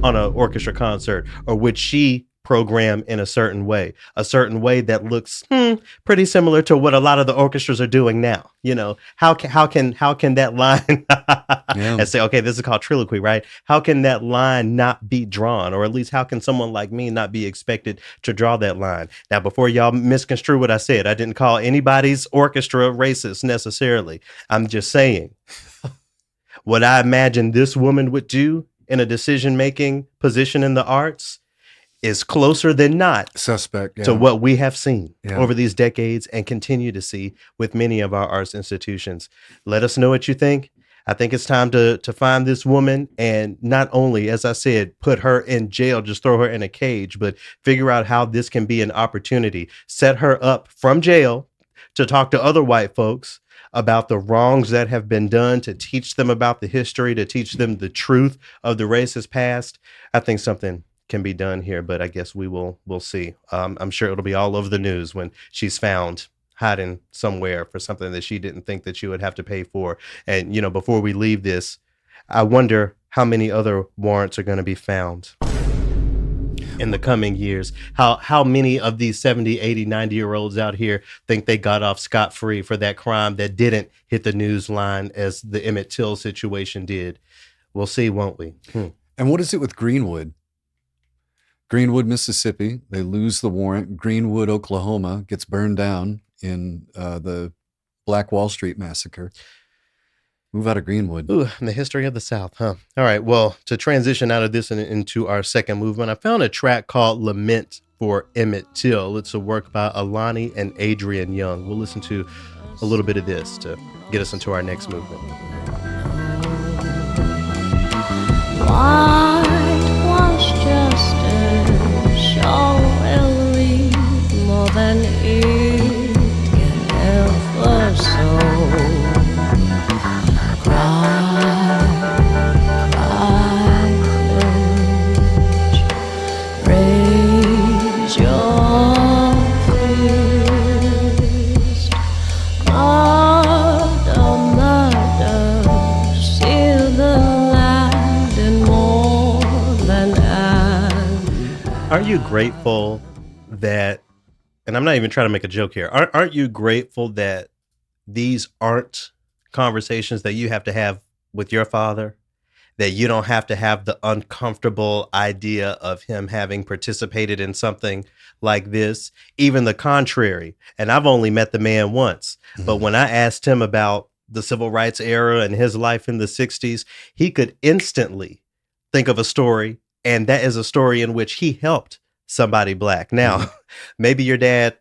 on an orchestra concert? Or would she program in a certain way that looks pretty similar to what a lot of the orchestras are doing now? You know, how can that line and say, okay, this is called triloquy, right? How can that line not be drawn? Or at least how can someone like me not be expected to draw that line? Now, before y'all misconstrue what I said, I didn't call anybody's orchestra racist necessarily. I'm just saying what I imagine this woman would do in a decision-making position in the arts is closer than not Suspect, to what we have seen Yeah. over these decades and continue to see with many of our arts institutions. Let us know what you think. I think it's time to find this woman and not only, as I said, put her in jail, just throw her in a cage, but figure out how this can be an opportunity. Set her up from jail to talk to other white folks about the wrongs that have been done, to teach them about the history, to teach them the truth of the racist past. I think something can be done here, but I guess we'll see. I'm sure it'll be all over the news when she's found hiding somewhere for something that she didn't think that she would have to pay for. And, you know, before we leave this, I wonder how many other warrants are going to be found in the coming years. How many of these 70, 80, 90-year-olds out here think they got off scot-free for that crime that didn't hit the news line as the Emmett Till situation did? We'll see, won't we? And what is it with Greenwood? Greenwood, Mississippi, they lose the warrant. Greenwood, Oklahoma gets burned down in the Black Wall Street massacre. Move out of Greenwood. Ooh, the history of the South, huh? All right, well, to transition out of this and into our second movement, I found a track called Lament for Emmett Till. It's a work by ALA.NI and Adrian Younge. We'll listen to a little bit of this to get us into our next movement. Whitewash justice shall relieve more than it can ever sow. Cry, village, raise your fist. Murder, seal the land in more than an. Aren't you grateful that, and I'm not even trying to make a joke here, aren't you grateful that these aren't conversations that you have to have with your father? That you don't have to have the uncomfortable idea of him having participated in something like this, even the contrary. And I've only met the man once, but when I asked him about the civil rights era and his life in the 60s, he could instantly think of a story, and that is a story in which he helped somebody black. Now, maybe your dad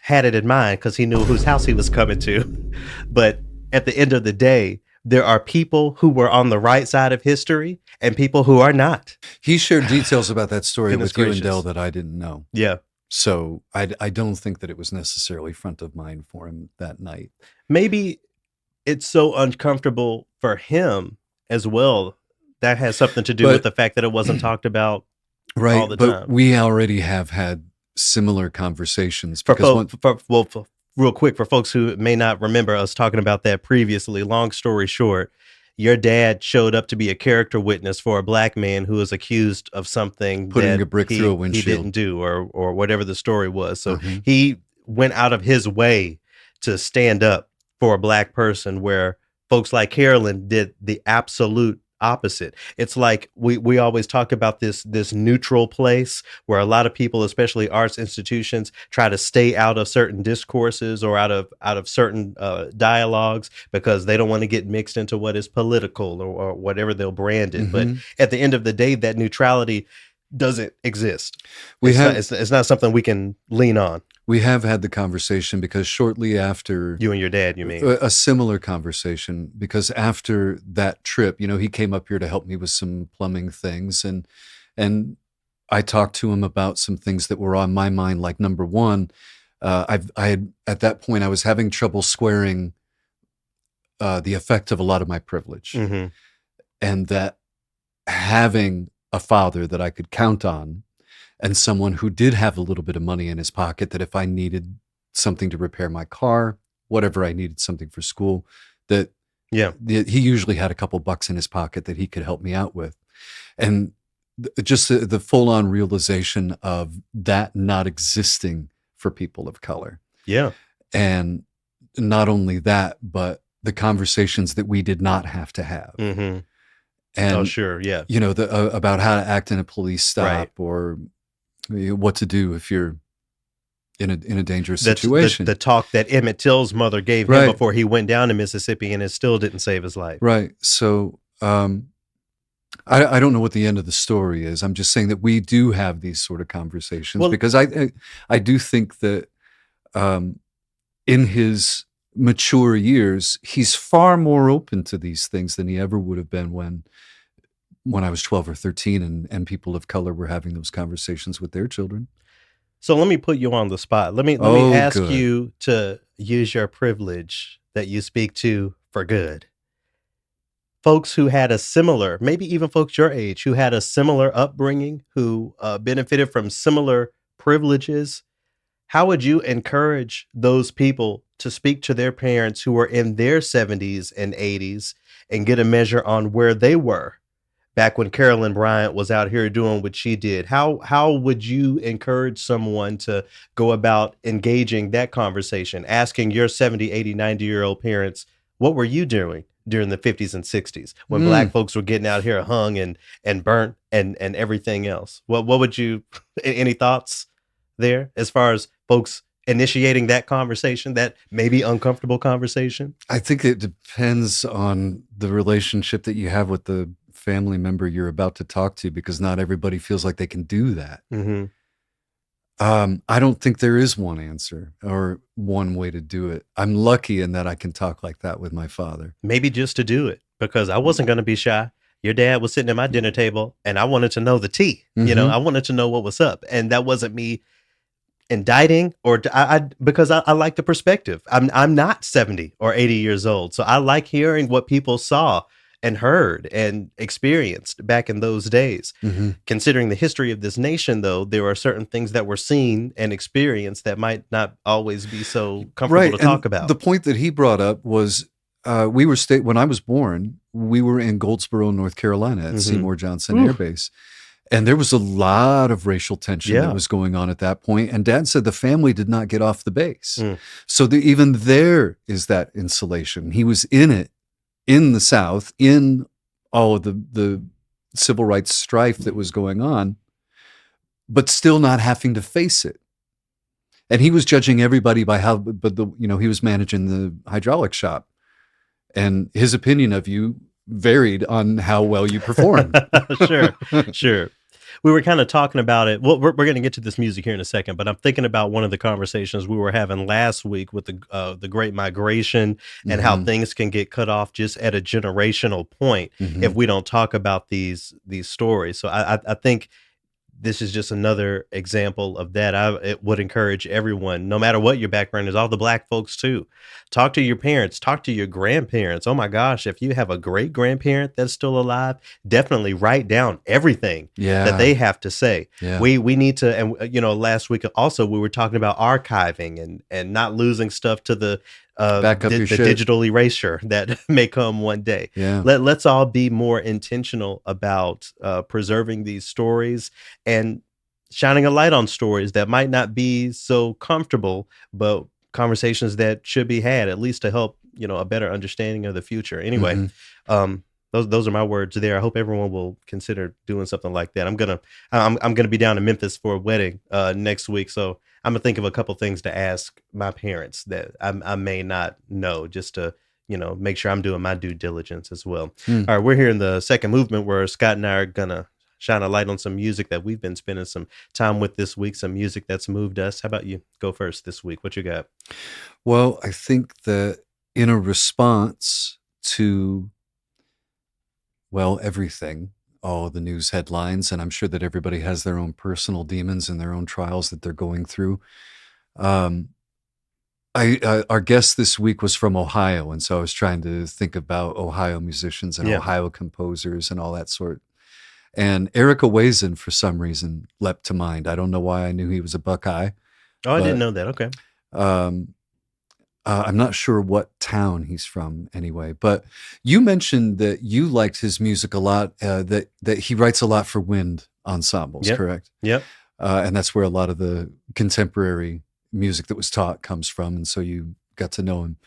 had it in mind because he knew whose house he was coming to, but at the end of the day, there are people who were on the right side of history and people who are not. He shared details about that story Goodness with you gracious. and Dell that I didn't know. Yeah. So I don't think that it was necessarily front of mind for him that night. Maybe it's so uncomfortable for him as well. That has something to do But- with the fact that it wasn't talked about Right. all the but time. we already have had similar conversations. For, Because real quick, for folks who may not remember us talking about that previously, long story short, your dad showed up to be a character witness for a black man who was accused of something Putting that a brick through a he windshield. didn't do, or whatever the story was. So Mhm. he went out of his way to stand up for a black person, where folks like Carolyn did the absolute opposite. It's like we always talk about this neutral place where a lot of people, especially arts institutions, try to stay out of certain discourses or out of certain dialogues because they don't want to get mixed into what is political or whatever they'll brand it. But at the end of the day, that neutrality doesn't exist. It's not something we can lean on. We have had the conversation because shortly after you and your dad, you mean? A similar conversation, because after that trip, he came up here to help me with some plumbing things, and I talked to him about some things that were on my mind. Like, number one, I had at that point I was having trouble squaring the effect of a lot of my privilege, and that having a father that I could count on, and someone who did have a little bit of money in his pocket, that if I needed something to repair my car, whatever I needed, something for school, that he usually had a couple bucks in his pocket that he could help me out with. And just the full-on realization of that not existing for people of color. Yeah. And not only that, but the conversations that we did not have to have. And, about how to act in a police stop, or what to do if you're in a dangerous situation. The talk that Emmett Till's mother gave him before he went down to Mississippi, and it still didn't save his life. Right. So I don't know what the end of the story is. I'm just saying that we do have these sort of conversations, because I do think that in his mature years, he's far more open to these things than he ever would have been when I was 12 or 13 and people of color were having those conversations with their children. So let me put you on the spot. Let me ask you to use your privilege that you speak to for good. Folks who had a similar, maybe even folks your age, who had a similar upbringing, who benefited from similar privileges, how would you encourage those people to speak to their parents who were in their 70s and 80s and get a measure on where they were back when Carolyn Bryant was out here doing what she did? How would you encourage someone to go about engaging that conversation, asking your 70, 80, 90-year-old parents, what were you doing during the 50s and 60s when Black folks were getting out here hung and burnt and everything else? What would you, any thoughts there as far as folks initiating that conversation, that maybe uncomfortable conversation? I think it depends on the relationship that you have with the family member you're about to talk to, because not everybody feels like they can do that. I don't think there is one answer or one way to do it. I'm lucky in that I can talk like that with my father. Maybe just to do it, because I wasn't going to be shy. Your dad was sitting at my dinner table and I wanted to know the tea. I wanted to know what was up. And that wasn't me indicting because I like the perspective. I'm not 70 or 80 years old. So I like hearing what people saw and heard and experienced back in those days. Considering the history of this nation, though, there are certain things that were seen and experienced that might not always be so comfortable to talk about. The point that he brought up was when I was born, we were in Goldsboro, North Carolina at Seymour Johnson Air Base. And there was a lot of racial tension that was going on at that point. And Dad said the family did not get off the base. So even there is that insulation. He was in it, in the South, in all of the civil rights strife that was going on, but still not having to face it. And he was judging everybody by he was managing the hydraulic shop, and his opinion of you varied on how well you performed. Sure. We were kind of talking about it. Well, we're going to get to this music here in a second, but I'm thinking about one of the conversations we were having last week with the Great Migration and how things can get cut off just at a generational point if we don't talk about these stories. So I think this is just another example of that. It would encourage everyone, no matter what your background is, all the Black folks too. Talk to your parents, talk to your grandparents. Oh my gosh, if you have a great grandparent that's still alive, definitely write down everything that they have to say. We need to, and last week also we were talking about archiving and not losing stuff to the digital erasure that may come one day. Let's all be more intentional about preserving these stories and shining a light on stories that might not be so comfortable, but conversations that should be had, at least to help a better understanding of the future. Anyway, those are my words there. I hope everyone will consider doing something like that. I'm gonna be down in Memphis for a wedding next week, so I'm gonna think of a couple things to ask my parents that I may not know, just to make sure I'm doing my due diligence as well. All right, we're here in the second movement where Scott and I are gonna shine a light on some music that we've been spending some time with this week, some music that's moved us. How about you go first this week? What you got? Well, I think that in a response to, well, everything, all the news headlines, and I'm sure that everybody has their own personal demons and their own trials that they're going through. Our guest this week was from Ohio, and so I was trying to think about Ohio musicians and Ohio composers and all that sort. And Eric Ewazen, for some reason, leapt to mind. I don't know why I knew he was a Buckeye. Oh, I didn't know that. Okay. I'm not sure what town he's from anyway, but you mentioned that you liked his music a lot, that he writes a lot for wind ensembles, correct? Yep. And that's where a lot of the contemporary music that was taught comes from, and so you got to know him.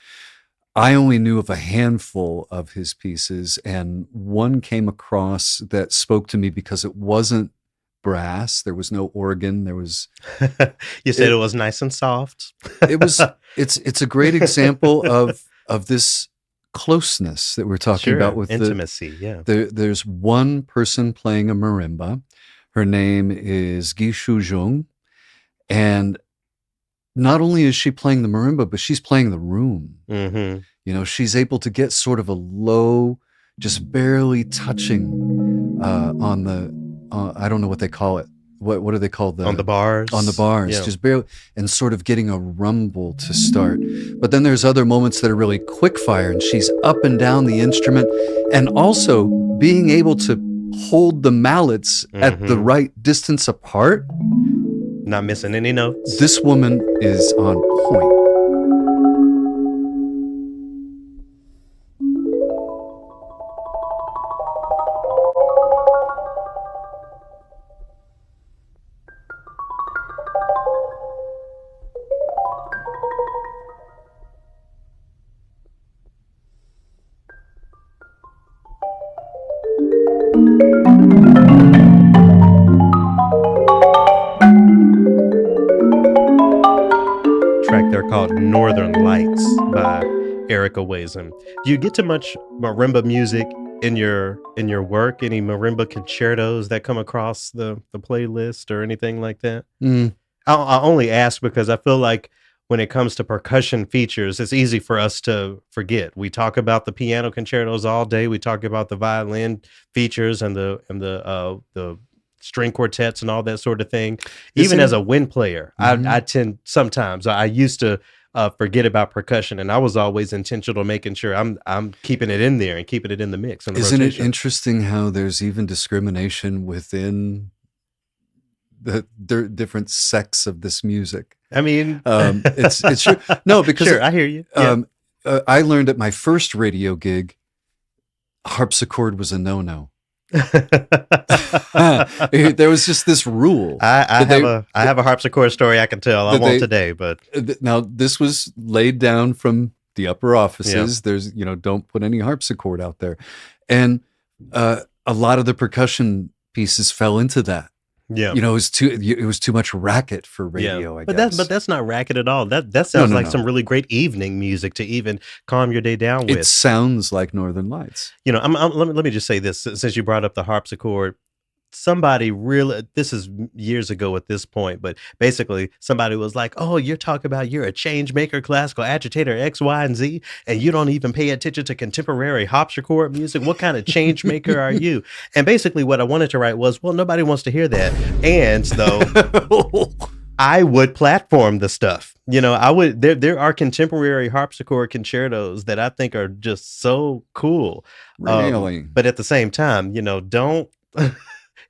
I only knew of a handful of his pieces, and one came across that spoke to me because it wasn't brass. There was no organ. There was. You said it was nice and soft. It was. It's a great example of this closeness that we're talking about with intimacy. There's one person playing a marimba. Her name is Jung, and not only is she playing the marimba, but she's playing the room. Mm-hmm. She's able to get sort of a low, just barely touching on the, I don't know what they call it. What do they call on the bars? On the bars, just barely, and sort of getting a rumble to start. But then there's other moments that are really quick fire, and she's up and down the instrument, and also being able to hold the mallets at the right distance apart. Not missing any notes. This woman is on point. Called Northern Lights by Eric Ewazen. Do you get to much marimba music in your work? Any marimba concertos that come across the playlist or anything like that? I only ask because I feel like when it comes to percussion features, it's easy for us to forget. We talk about the piano concertos all day. We talk about the violin features and the string quartets and all that sort of thing. Even as a wind player, I tend sometimes, I used to forget about percussion, and I was always intentional making sure I'm keeping it in there and keeping it in the mix. Isn't it interesting how there's even discrimination within the different sects of this music? I mean, it's true. No, because sure, I hear you. I learned at my first radio gig, harpsichord was a no-no. There was just this rule. I have a harpsichord story I can tell. I won't today, but now this was laid down from the upper offices. There's don't put any harpsichord out there, and a lot of the percussion pieces fell into that. Yeah, it was too much racket for radio. I guess, but that's not racket at all. That sounds like some really great evening music to even calm your day down with. It sounds like Northern Lights. Let me just say this, since you brought up the harpsichord. Somebody this is years ago at this point, but basically somebody was like, "Oh, you're talking about you're a change maker, classical agitator, X, Y, and Z, and you don't even pay attention to contemporary harpsichord music. What kind of change maker are you?" And basically what I wanted to write was, well, nobody wants to hear that. And so I would platform the stuff. I would, there are contemporary harpsichord concertos that I think are just so cool. Really? But at the same time, don't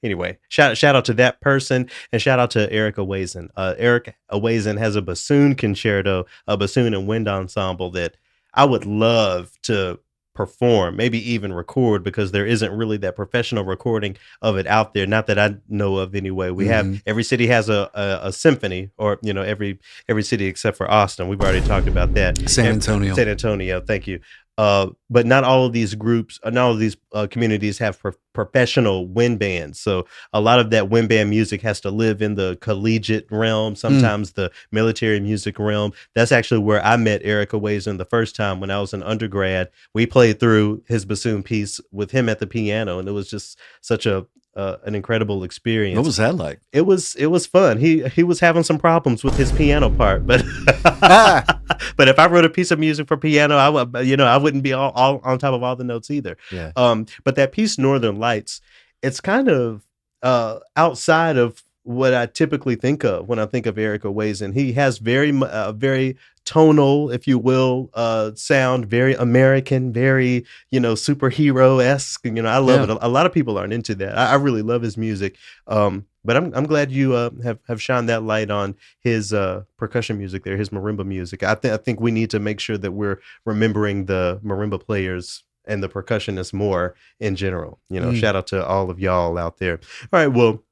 anyway, shout out to that person, and shout out to Eric Ewazen. Eric Ewazen has a bassoon concerto, a bassoon and wind ensemble that I would love to perform, maybe even record, because there isn't really that professional recording of it out there. Not that I know of anyway. We have, every city has a symphony, or every city except for Austin. We've already talked about that. San Antonio. San Antonio, thank you. But not all of these groups, not all of these communities have professional wind bands. So a lot of that wind band music has to live in the collegiate realm, sometimes the military music realm. That's actually where I met Eric Ewazen the first time when I was an undergrad. We played through his bassoon piece with him at the piano, and it was just such an incredible experience. What was that like? It was fun. He was having some problems with his piano part, but but if I wrote a piece of music for piano, I would, I wouldn't be all on top of all the notes either. Yeah. But that piece Northern Lights, it's kind of outside of what I typically think of when I think of Eric Ewazen. He has very tonal, if you will, sound, very American, very, superhero-esque. I love it. A lot of people aren't into that. I really love his music. But I'm glad you have shined that light on his percussion music there, his marimba music. I think we need to make sure that we're remembering the marimba players and the percussionists more in general. Shout out to all of y'all out there. All right, well,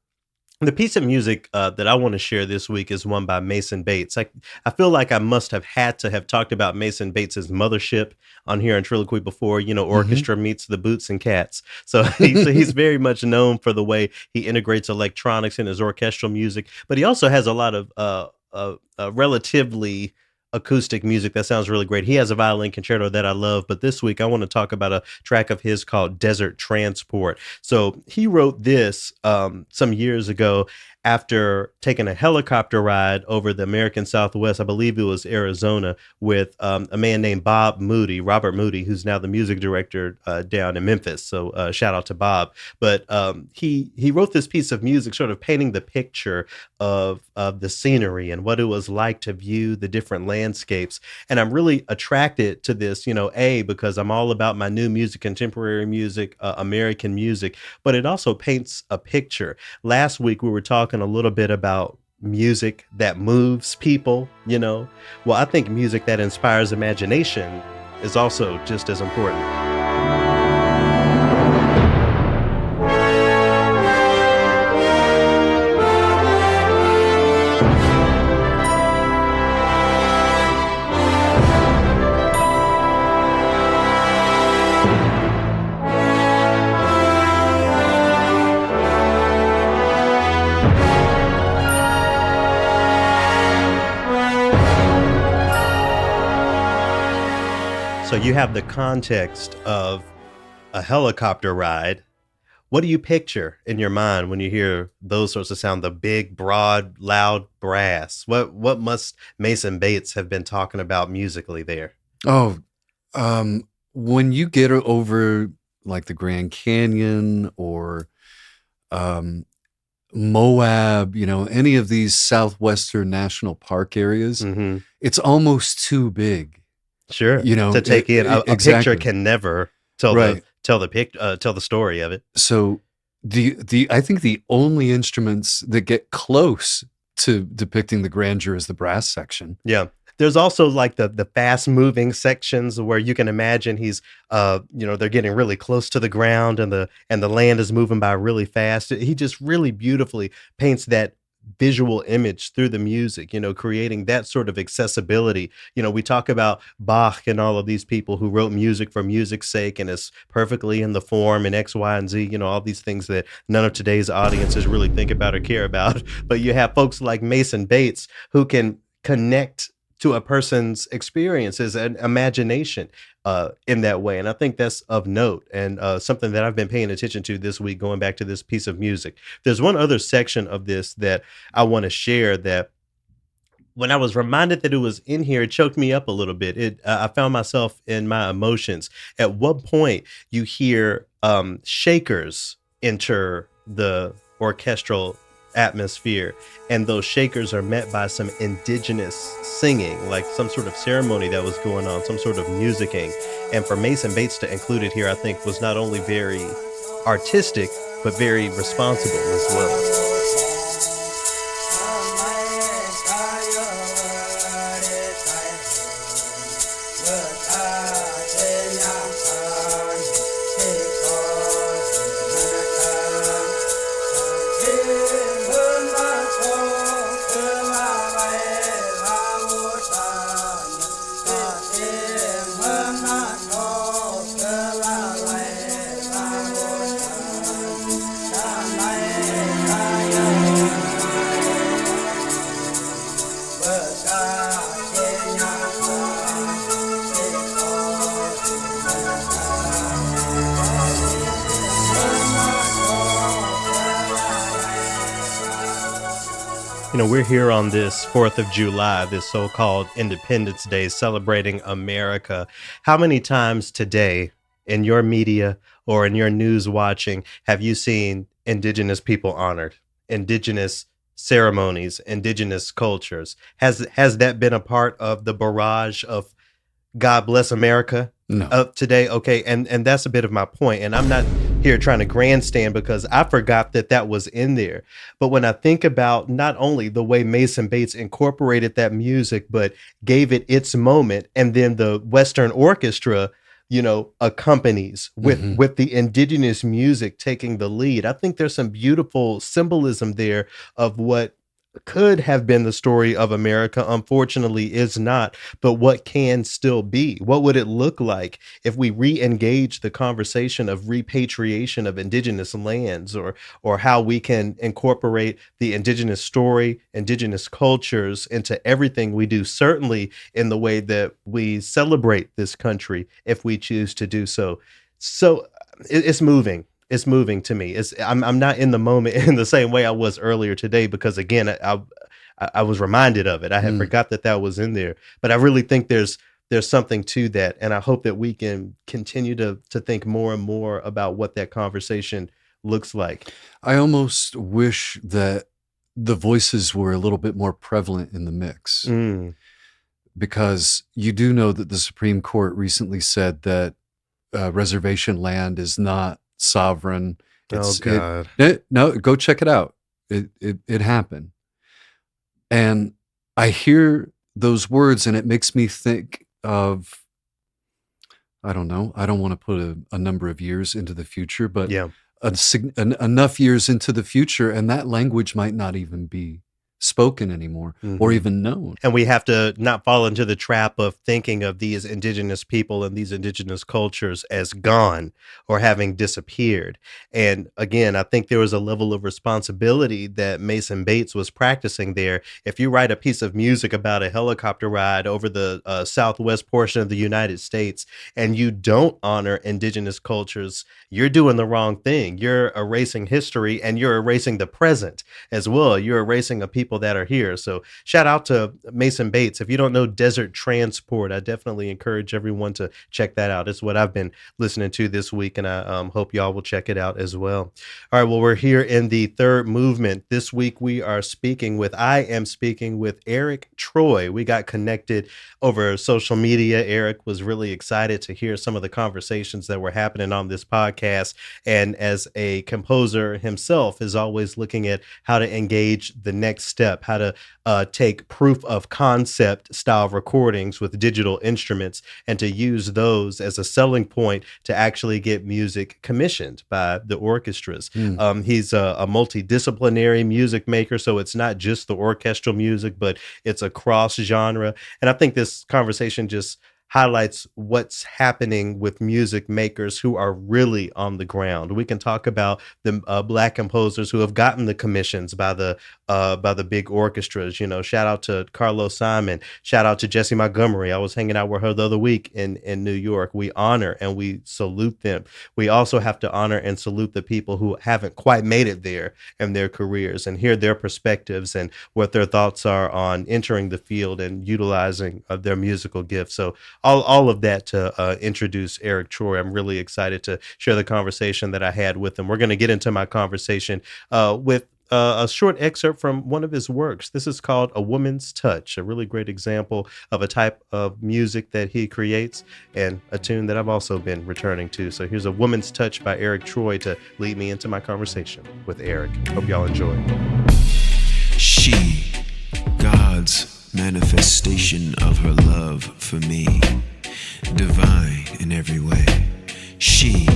the piece of music that I want to share this week is one by Mason Bates. I feel like I must have had to have talked about Mason Bates's Mothership on here in Triloquy before. Orchestra meets the Boots and Cats. So he's very much known for the way he integrates electronics in his orchestral music, but he also has a lot of relatively acoustic music that sounds really great. He has a violin concerto that I love, but this week I want to talk about a track of his called Desert Transport. So he wrote this some years ago after taking a helicopter ride over the American Southwest. I believe it was Arizona, with a man named Robert Moody, who's now the music director down in Memphis. So shout out to Bob. But he wrote this piece of music sort of painting the picture of the scenery and what it was like to view the different landscapes. And I'm really attracted to this, because I'm all about my new music, contemporary music, American music, but it also paints a picture. Last week we were talking a little bit about music that moves people, Well, I think music that inspires imagination is also just as important. So you have the context of a helicopter ride. What do you picture in your mind when you hear those sorts of sound, the big, broad, loud brass? What must Mason Bates have been talking about musically there? Oh, when you get over like the Grand Canyon or Moab, any of these southwestern national park areas, it's almost too big. Sure, to take in a exactly. picture can never tell the story of it. So I think the only instruments that get close to depicting the grandeur is the brass section. Yeah, there's also like the fast moving sections where you can imagine he's they're getting really close to the ground and the land is moving by really fast. He just really beautifully paints that visual image through the music, creating that sort of accessibility. We talk about Bach and all of these people who wrote music for music's sake and it's perfectly in the form and X, Y, and Z, all these things that none of today's audiences really think about or care about. But you have folks like Mason Bates who can connect to a person's experiences and imagination in that way. And I think that's of note and something that I've been paying attention to this week, going back to this piece of music. There's one other section of this that I want to share that when I was reminded that it was in here, it choked me up a little bit. I found myself in my emotions. At one point, you hear shakers enter the orchestral atmosphere, and those shakers are met by some indigenous singing, like some sort of ceremony that was going on, some sort of musicking. And for Mason Bates to include it here, I think was not only very artistic, but very responsible as well. We're here on this 4th of July, this so-called Independence Day, celebrating America. How many times today in your media or in your news watching have you seen indigenous people honored, indigenous ceremonies, indigenous cultures? Has that been a part of the barrage of God bless America No. of today? Okay, and that's a bit of my point. And I'm not here trying to grandstand because I forgot that was in there. But when I think about not only the way Mason Bates incorporated that music, but gave it its moment, and then the Western Orchestra, accompanies with the indigenous music taking the lead. I think there's some beautiful symbolism there of what could have been the story of America, unfortunately is not, but what can still be. What would it look like if we re-engage the conversation of repatriation of indigenous lands, or how we can incorporate the indigenous story, indigenous cultures into everything we do, certainly in the way that we celebrate this country, if we choose to do so. So it's moving. It's moving to me. I'm not in the moment in the same way I was earlier today, because again, I was reminded of it. I had forgot that was in there, but I really think there's something to that, and I hope that we can continue to think more and more about what that conversation looks like. I almost wish that the voices were a little bit more prevalent in the mix, because you do know that the Supreme Court recently said that reservation land is not sovereign. God. No, go check it out. It happened. And I hear those words and it makes me think of, I don't know, I don't want to put a number of years into the future, but Yeah. enough years into the future, and that language might not even be spoken anymore or even known. And we have to not fall into the trap of thinking of these indigenous people and these indigenous cultures as gone or having disappeared. And again, I think there was a level of responsibility that Mason Bates was practicing there. If you write a piece of music about a helicopter ride over the southwest portion of the United States and you don't honor indigenous cultures, you're doing the wrong thing. You're erasing history, and you're erasing the present as well. You're erasing a people that are here. So shout out to Mason Bates. If you don't know Desert Transport, I definitely encourage everyone to check that out. It's what I've been listening to this week, and I hope y'all will check it out as well. All right, well, we're here in the third movement. This week I am speaking with Eriq Troi. We got connected over social media. Eric was really excited to hear some of the conversations that were happening on this podcast, and as a composer himself is always looking at how to engage the next step, how to take proof of concept style recordings with digital instruments and to use those as a selling point to actually get music commissioned by the orchestras. He's a multidisciplinary music maker, so it's not just the orchestral music, but it's a cross genre. And I think this conversation just highlights what's happening with music makers who are really on the ground. We can talk about the Black composers who have gotten the commissions by the big orchestras. Shout out to Carlos Simon. Shout out to Jessie Montgomery. I was hanging out with her the other week in New York. We honor and we salute them. We also have to honor and salute the people who haven't quite made it there in their careers and hear their perspectives and what their thoughts are on entering the field and utilizing their musical gifts. So all of that to introduce Eriq Troi. I'm really excited to share the conversation that I had with him. We're going to get into my conversation with a short excerpt from one of his works. This is called A Woman's Touch, a really great example of a type of music that he creates and a tune that I've also been returning to. So here's A Woman's Touch by Eriq Troi to lead me into my conversation with Eric. Hope y'all enjoy. She, God's manifestation of her love for me, divine in every way. She,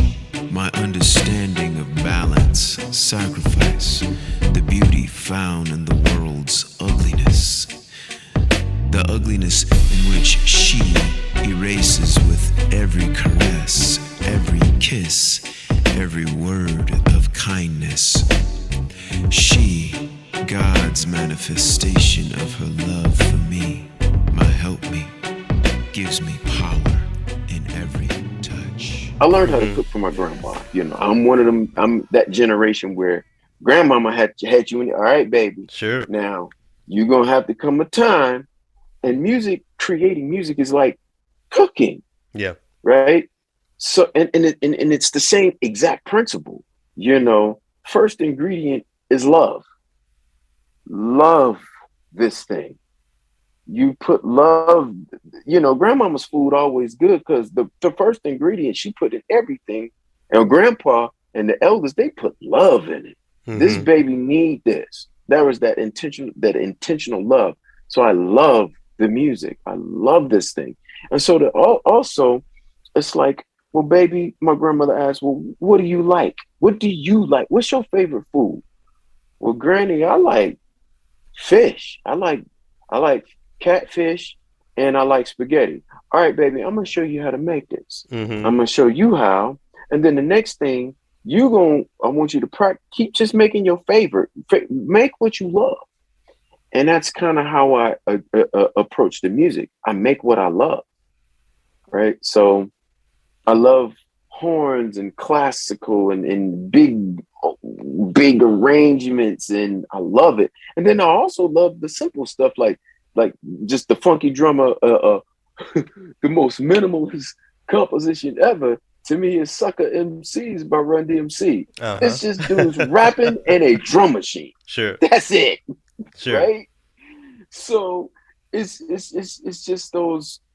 my understanding of balance, sacrifice, the beauty found in the world's ugliness, the ugliness in which she erases with every caress, every kiss, every word of kindness. She, God's manifestation of her love for me, my helpmate, gives me power in every touch. I learned how to cook from my grandma. I'm one of them. I'm that generation where grandmama had you in it. All right, baby. Sure. Now, you're gonna have to come a time, and creating music is like cooking, Yeah. right? So and it's the same exact principle. First ingredient is love. Love this thing. You put love, grandmama's food always good because the first ingredient she put in everything, and grandpa and the elders, they put love in it. This baby need this. There was that intentional love. So I love the music. I love this thing. And so also it's like, well, baby, my grandmother asked, well, what do you like? What do you like? What's your favorite food? Well, Granny, I like fish. I like catfish, and I like spaghetti. All right, baby, I'm gonna show you how to make this. I'm gonna show you how, and then the next thing I want you to keep just making your favorite. Make what you love, and that's kind of how I approach the music. I make what I love, right? So I love horns and classical and big arrangements, and I love it. And then I also love the simple stuff like just the funky drummer, the most minimalist composition ever to me is Sucker MCs by Run DMC. It's just dudes rapping and a drum machine. Sure. That's it. Sure. Right? So it's just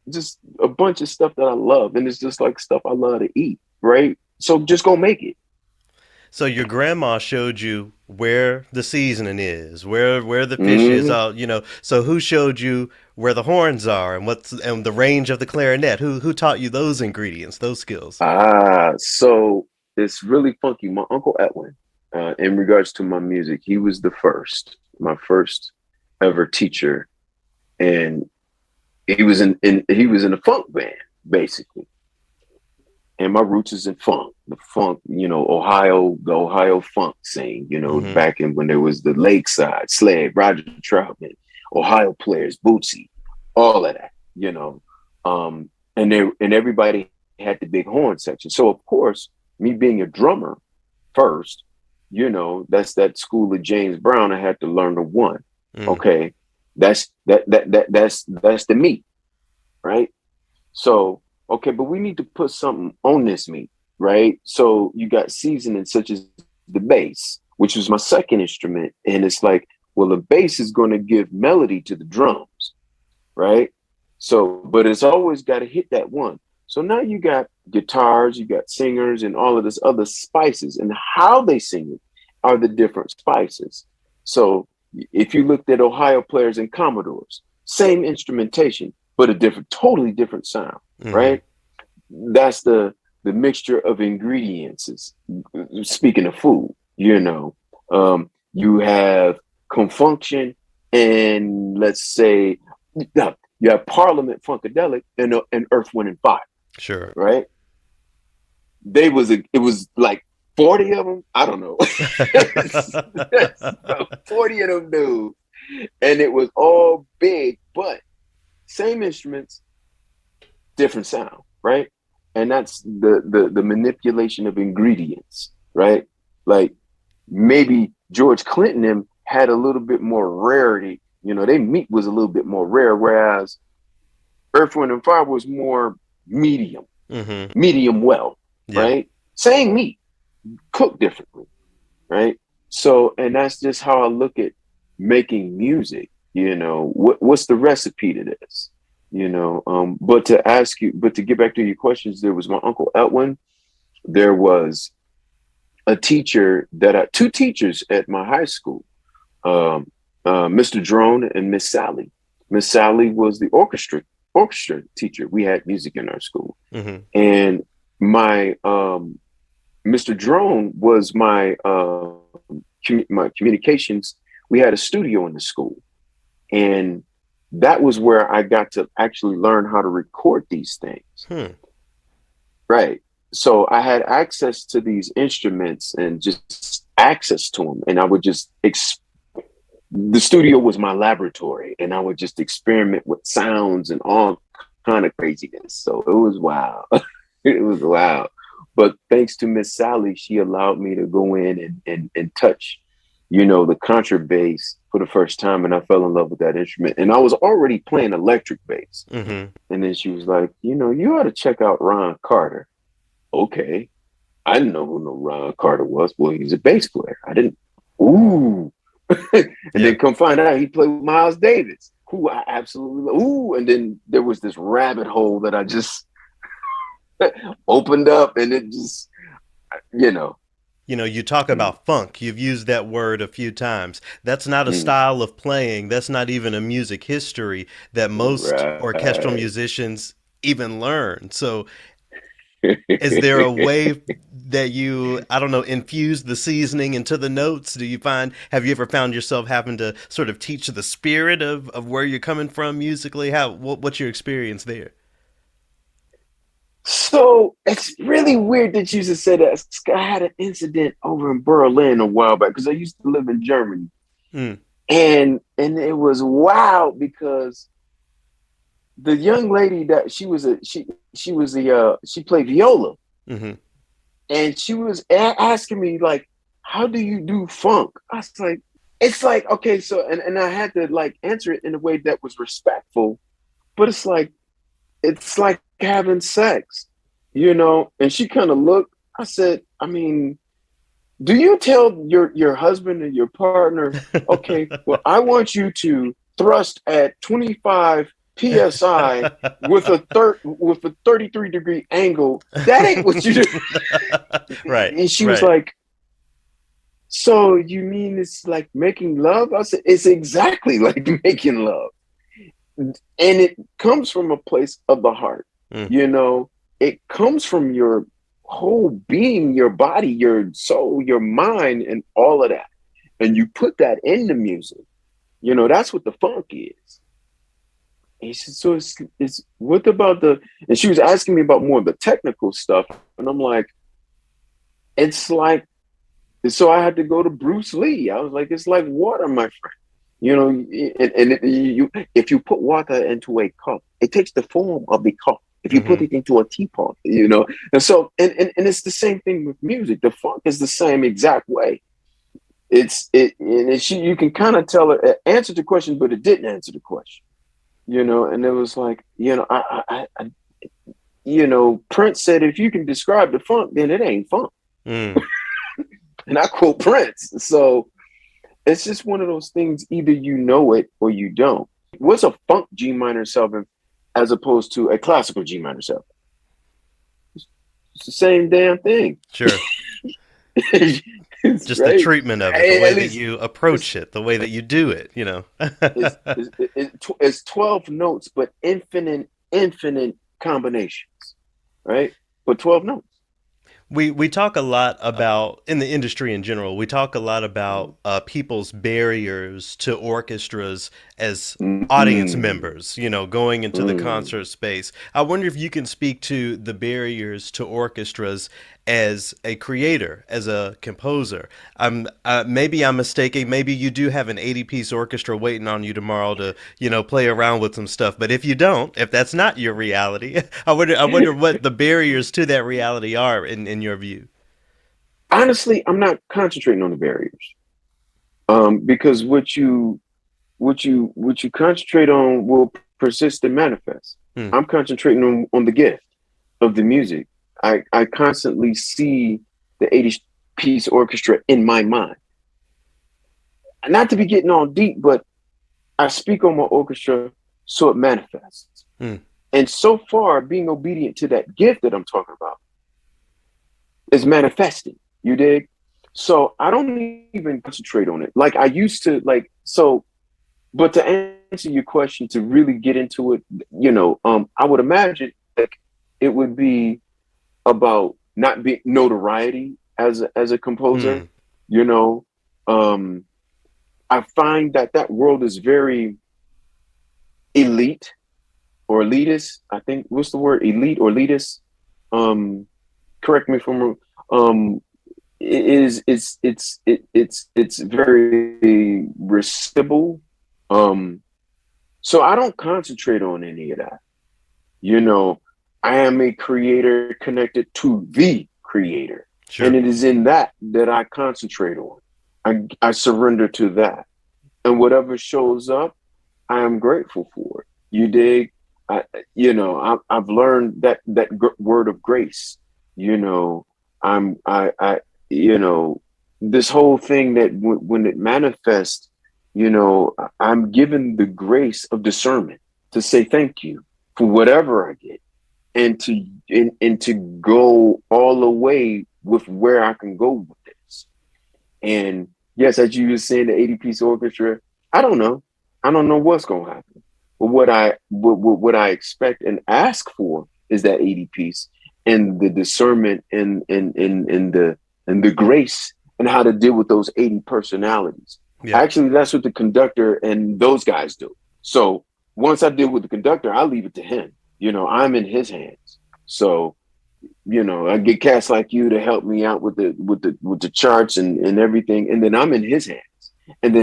just a bunch of stuff that I love, and it's just like stuff I love to eat, right? So just go make it. So your grandma showed you where the seasoning is, where the fish is, so who showed you where the horns are and the range of the clarinet? Who taught you those ingredients, those skills? So it's really funky. My Uncle Edwin, in regards to my music, he was my first ever teacher, and he was in a funk band, basically. And my roots is in funk, the funk, the Ohio funk scene, back in when there was the Lakeside, Sled, Roger Troutman, Ohio players, Bootsy, all of that, and everybody had the big horn section. So of course, me being a drummer first, that's that school of James Brown. I had to learn the one. Okay, that's the meat, right? So. Okay, but we need to put something on this meat, right? So you got seasoning such as the bass, which was my second instrument. And it's like, well, the bass is going to give melody to the drums, right? So, but it's always got to hit that one. So now you got guitars, you got singers, and all of this other spices. And how they sing it are the different spices. So if you looked at Ohio players and Commodores, same instrumentation, but totally different sound. Right? That's the mixture of ingredients. Speaking of food, you have confunction and let's say you have Parliament Funkadelic and Earth, Wind and Fire. Sure. Right? It was like 40 of them. I don't know. 40 of them dudes. And it was all big, but same instruments, different sound, right? And that's the manipulation of ingredients, right? Like maybe George Clinton and them had a little bit more rarity. Their meat was a little bit more rare, whereas Earth, Wind, and Fire was more medium, medium well, right? Same meat, cooked differently, right? So, and that's just how I look at making music. What's the recipe to this? But to get back to your questions, there was my Uncle Edwin. There was two teachers at my high school, Mr. Drone and Miss Sally. Miss Sally was the orchestra teacher. We had music in our school. And my Mr. Drone was my communications. We had a studio in the school, and that was where I got to actually learn how to record these things. Right. So I had access to these instruments and just access to them. And I would just, the studio was my laboratory, and I would just experiment with sounds and all kind of craziness. So it was wild. It was wild. But thanks to Miss Sally, she allowed me to go in and touch, the contrabass for the first time, and I fell in love with that instrument. And I was already playing electric bass. Mm-hmm. And then she was like, you ought to check out Ron Carter. Okay. I didn't know who no Ron Carter was. Well, he's a bass player. I didn't. Ooh. And then come find out he played with Miles Davis, who I absolutely ooh. And then there was this rabbit hole that I just opened up, and it just, You talk about funk. You've used that word a few times. That's not a style of playing. That's not even a music history that most orchestral musicians even learn. So is there a way that you, I don't know, infuse the seasoning into the notes? Have you ever found yourself having to sort of teach the spirit of where you're coming from musically? What's your experience there? So it's really weird that you just said that. I had an incident over in Berlin a while back because I used to live in Germany. And it was wild because the young lady that she played viola, and she was asking me like, how do you do funk? I was like, it's like, okay, so and I had to like answer it in a way that was respectful, but it's like having sex, and she kind of looked. I said, I mean, do you tell your husband and your partner, okay, well, I want you to thrust at 25 PSI with a 33-degree angle? That ain't what you do. Right. And she was like, so you mean it's like making love? I said, it's exactly like making love. And it comes from a place of the heart. It comes from your whole being, your body, your soul, your mind, and all of that. And you put that in the music. That's what the funk is. And he said, so it's what about and she was asking me about more of the technical stuff. And I'm like, it's like, so I had to go to Bruce Lee. I was like, it's like water, my friend. If you put water into a cup, it takes the form of the cup. If you put it into a teapot, and so and it's the same thing with music. The funk is the same exact way. You can kind of tell it answered the question, but it didn't answer the question. And it was like, Prince said, if you can describe the funk, then it ain't funk. And I quote Prince. So it's just one of those things, either you know it or you don't. What's a funk G minor 7 as opposed to a classical G minor 7? It's the same damn thing. Sure. Just right? The treatment of it, the way that you approach it, the way that you do it, It's 12 notes, but infinite combinations, right? But 12 notes. We talk a lot about, in the industry in general, we talk a lot about people's barriers to orchestras as audience members, going into the concert space. I wonder if you can speak to the barriers to orchestras as a creator, as a composer. Maybe I'm mistaken. Maybe you do have an 80-piece orchestra waiting on you tomorrow to, play around with some stuff. But if you don't, if that's not your reality, I wonder what the barriers to that reality are in your view. Honestly, I'm not concentrating on the barriers, because what you concentrate on will persist and manifest. I'm concentrating on the gift of the music. I constantly see the 80-piece orchestra in my mind. Not to be getting all deep, but I speak on my orchestra so it manifests. And so far, being obedient to that gift that I'm talking about is manifesting. You dig? So I don't even concentrate on it like I used to. But to answer your question, to really get into it, I would imagine it would be about not being notoriety as a composer. I find that world is very elite or elitist. I think, what's the word? Elite or elitist? Correct me if I'm wrong. It's very reciprocal. So I don't concentrate on any of that. I am a creator connected to the creator. Sure. And it is in that I concentrate on. I surrender to that. and whatever shows up, I am grateful for it. You dig? I've learned that word of grace. You know, this whole thing that when it manifests, I'm given the grace of discernment to say thank you for whatever I get, and to go all the way with where I can go with this. And yes, as you were saying, the 80-piece orchestra, I don't know what's going to happen. But what I expect and ask for is that 80-piece, and the discernment and the grace and how to deal with those 80 personalities. Yeah. Actually, that's what the conductor and those guys do. So once I deal with the conductor, I leave it to him. I'm in his hands. So, I get cats like you to help me out with the charts and everything, and then I'm in his hands. And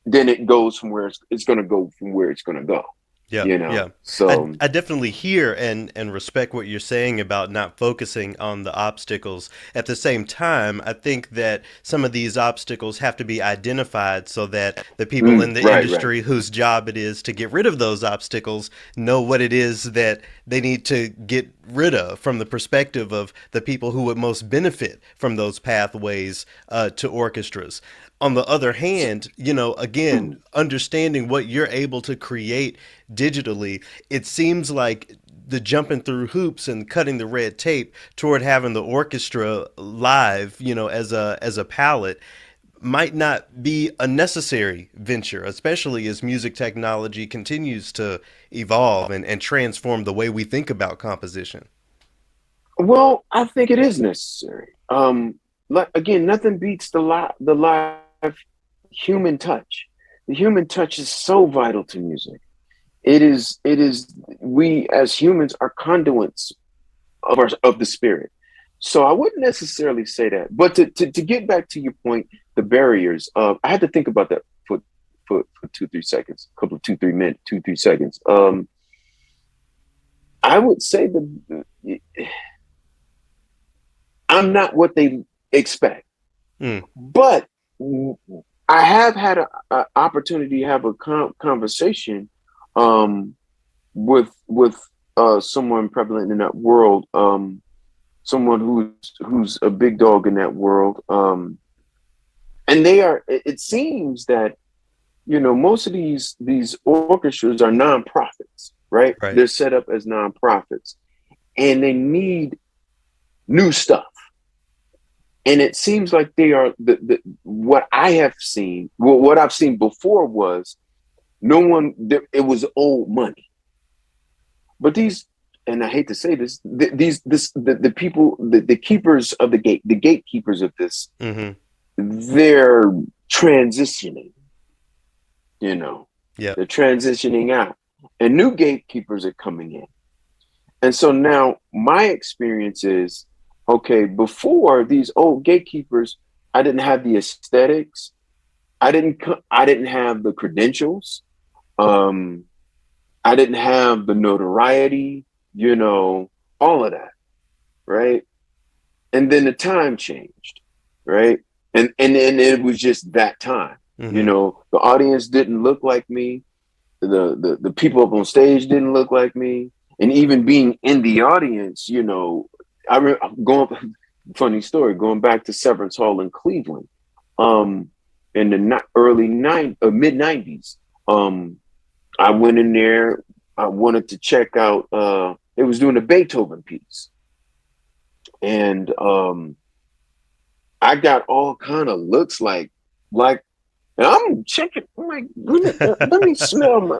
then it goes from where it's going to go from where it's going to go. Yeah. Yeah. So I definitely hear and respect what you're saying about not focusing on the obstacles. At the same time, I think that some of these obstacles have to be identified so that the people in the industry whose job it is to get rid of those obstacles know what it is that they need to get rid of from the perspective of the people who would most benefit from those pathways to orchestras. On the other hand, again, understanding what you're able to create digitally, it seems like the jumping through hoops and cutting the red tape toward having the orchestra live, as a palette might not be a necessary venture, especially as music technology continues to evolve and transform the way we think about composition. Well, I think it is necessary. Again, nothing beats the live human touch. The human touch is so vital to music. It is. We as humans are conduits of the spirit. So I wouldn't necessarily say that. But to get back to your point, the barriers. I had to think about that for 2-3 seconds. A couple of 2-3 minutes, 2-3 seconds. I would say that I'm not what they expect, but I have had an opportunity to have a conversation with someone prevalent in that world, someone who's a big dog in that world, and they are. It seems that most of these orchestras are nonprofits, right? They're set up as nonprofits, and they need new stuff. And it seems like they are what I have seen. What I've seen before was it was old money. But these, and I hate to say this, the people, the keepers of the gatekeepers of this, they're transitioning. They're transitioning out, and new gatekeepers are coming in. And so now my experience is, okay, before these old gatekeepers, I didn't have the aesthetics. I didn't have the credentials. I didn't have the notoriety, all of that. Right. And then the time changed. Right. And it was just that time. The audience didn't look like me. The people up on stage didn't look like me. And even being in the audience, funny story, going back to Severance Hall in Cleveland, in the mid 90s, I went in there. I wanted to check out. It was doing a Beethoven piece, and I got all kind of looks like, and I'm checking. I'm like, let me smell my.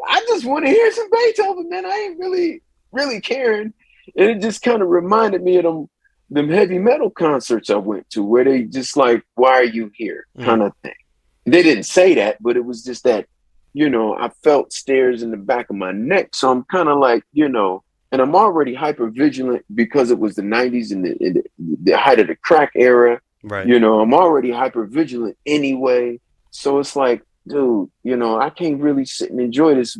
I just want to hear some Beethoven, man. I ain't really caring. And it just kind of reminded me of them heavy metal concerts I went to, where they just like, why are you here? Kind of thing. They didn't say that, but it was just that, I felt stares in the back of my neck. So I'm kind of like, and I'm already hyper vigilant because it was the 90s and the height of the crack era. Right. I'm already hyper vigilant anyway. So it's like, dude, I can't really sit and enjoy this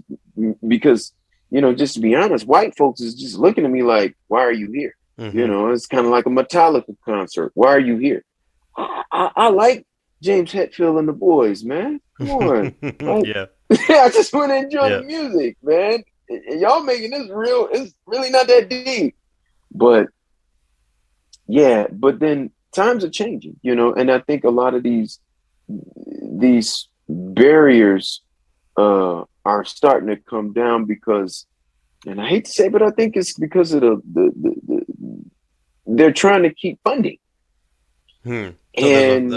because, just to be honest, white folks is just looking at me like, why are you here? It's kind of like a Metallica concert. Why are you here? I like James Hetfield and the boys, man. Come on. Like, Yeah. I just want to enjoy Yeah. the music, man. And y'all making this real, it's really not that deep. But yeah, but then times are changing, and I think a lot of these barriers are starting to come down because, and I hate to say, but I think it's because of the they're trying to keep funding. So And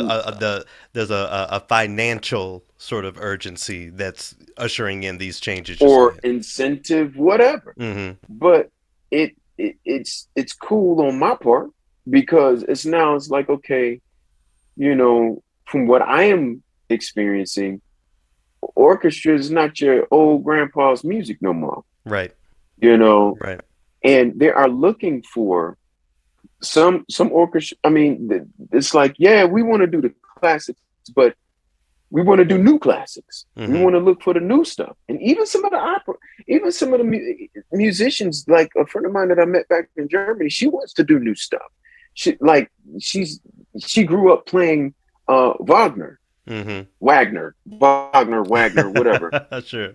there's a financial sort of urgency that's ushering in these changes. or incentive, whatever. Mm-hmm. But it's cool on my part because it's like, okay, from what I am experiencing, orchestra is not your old grandpa's music no more. Right. Right. And they are looking for some orchestra. I mean, it's like, yeah, we want to do the classics, but we want to do new classics. Mm-hmm. We want to look for the new stuff. And even some of the opera, even some of the musicians, like a friend of mine that I met back in Germany, she wants to do new stuff. She grew up playing Wagner, Mm-hmm. Wagner, whatever. Sure.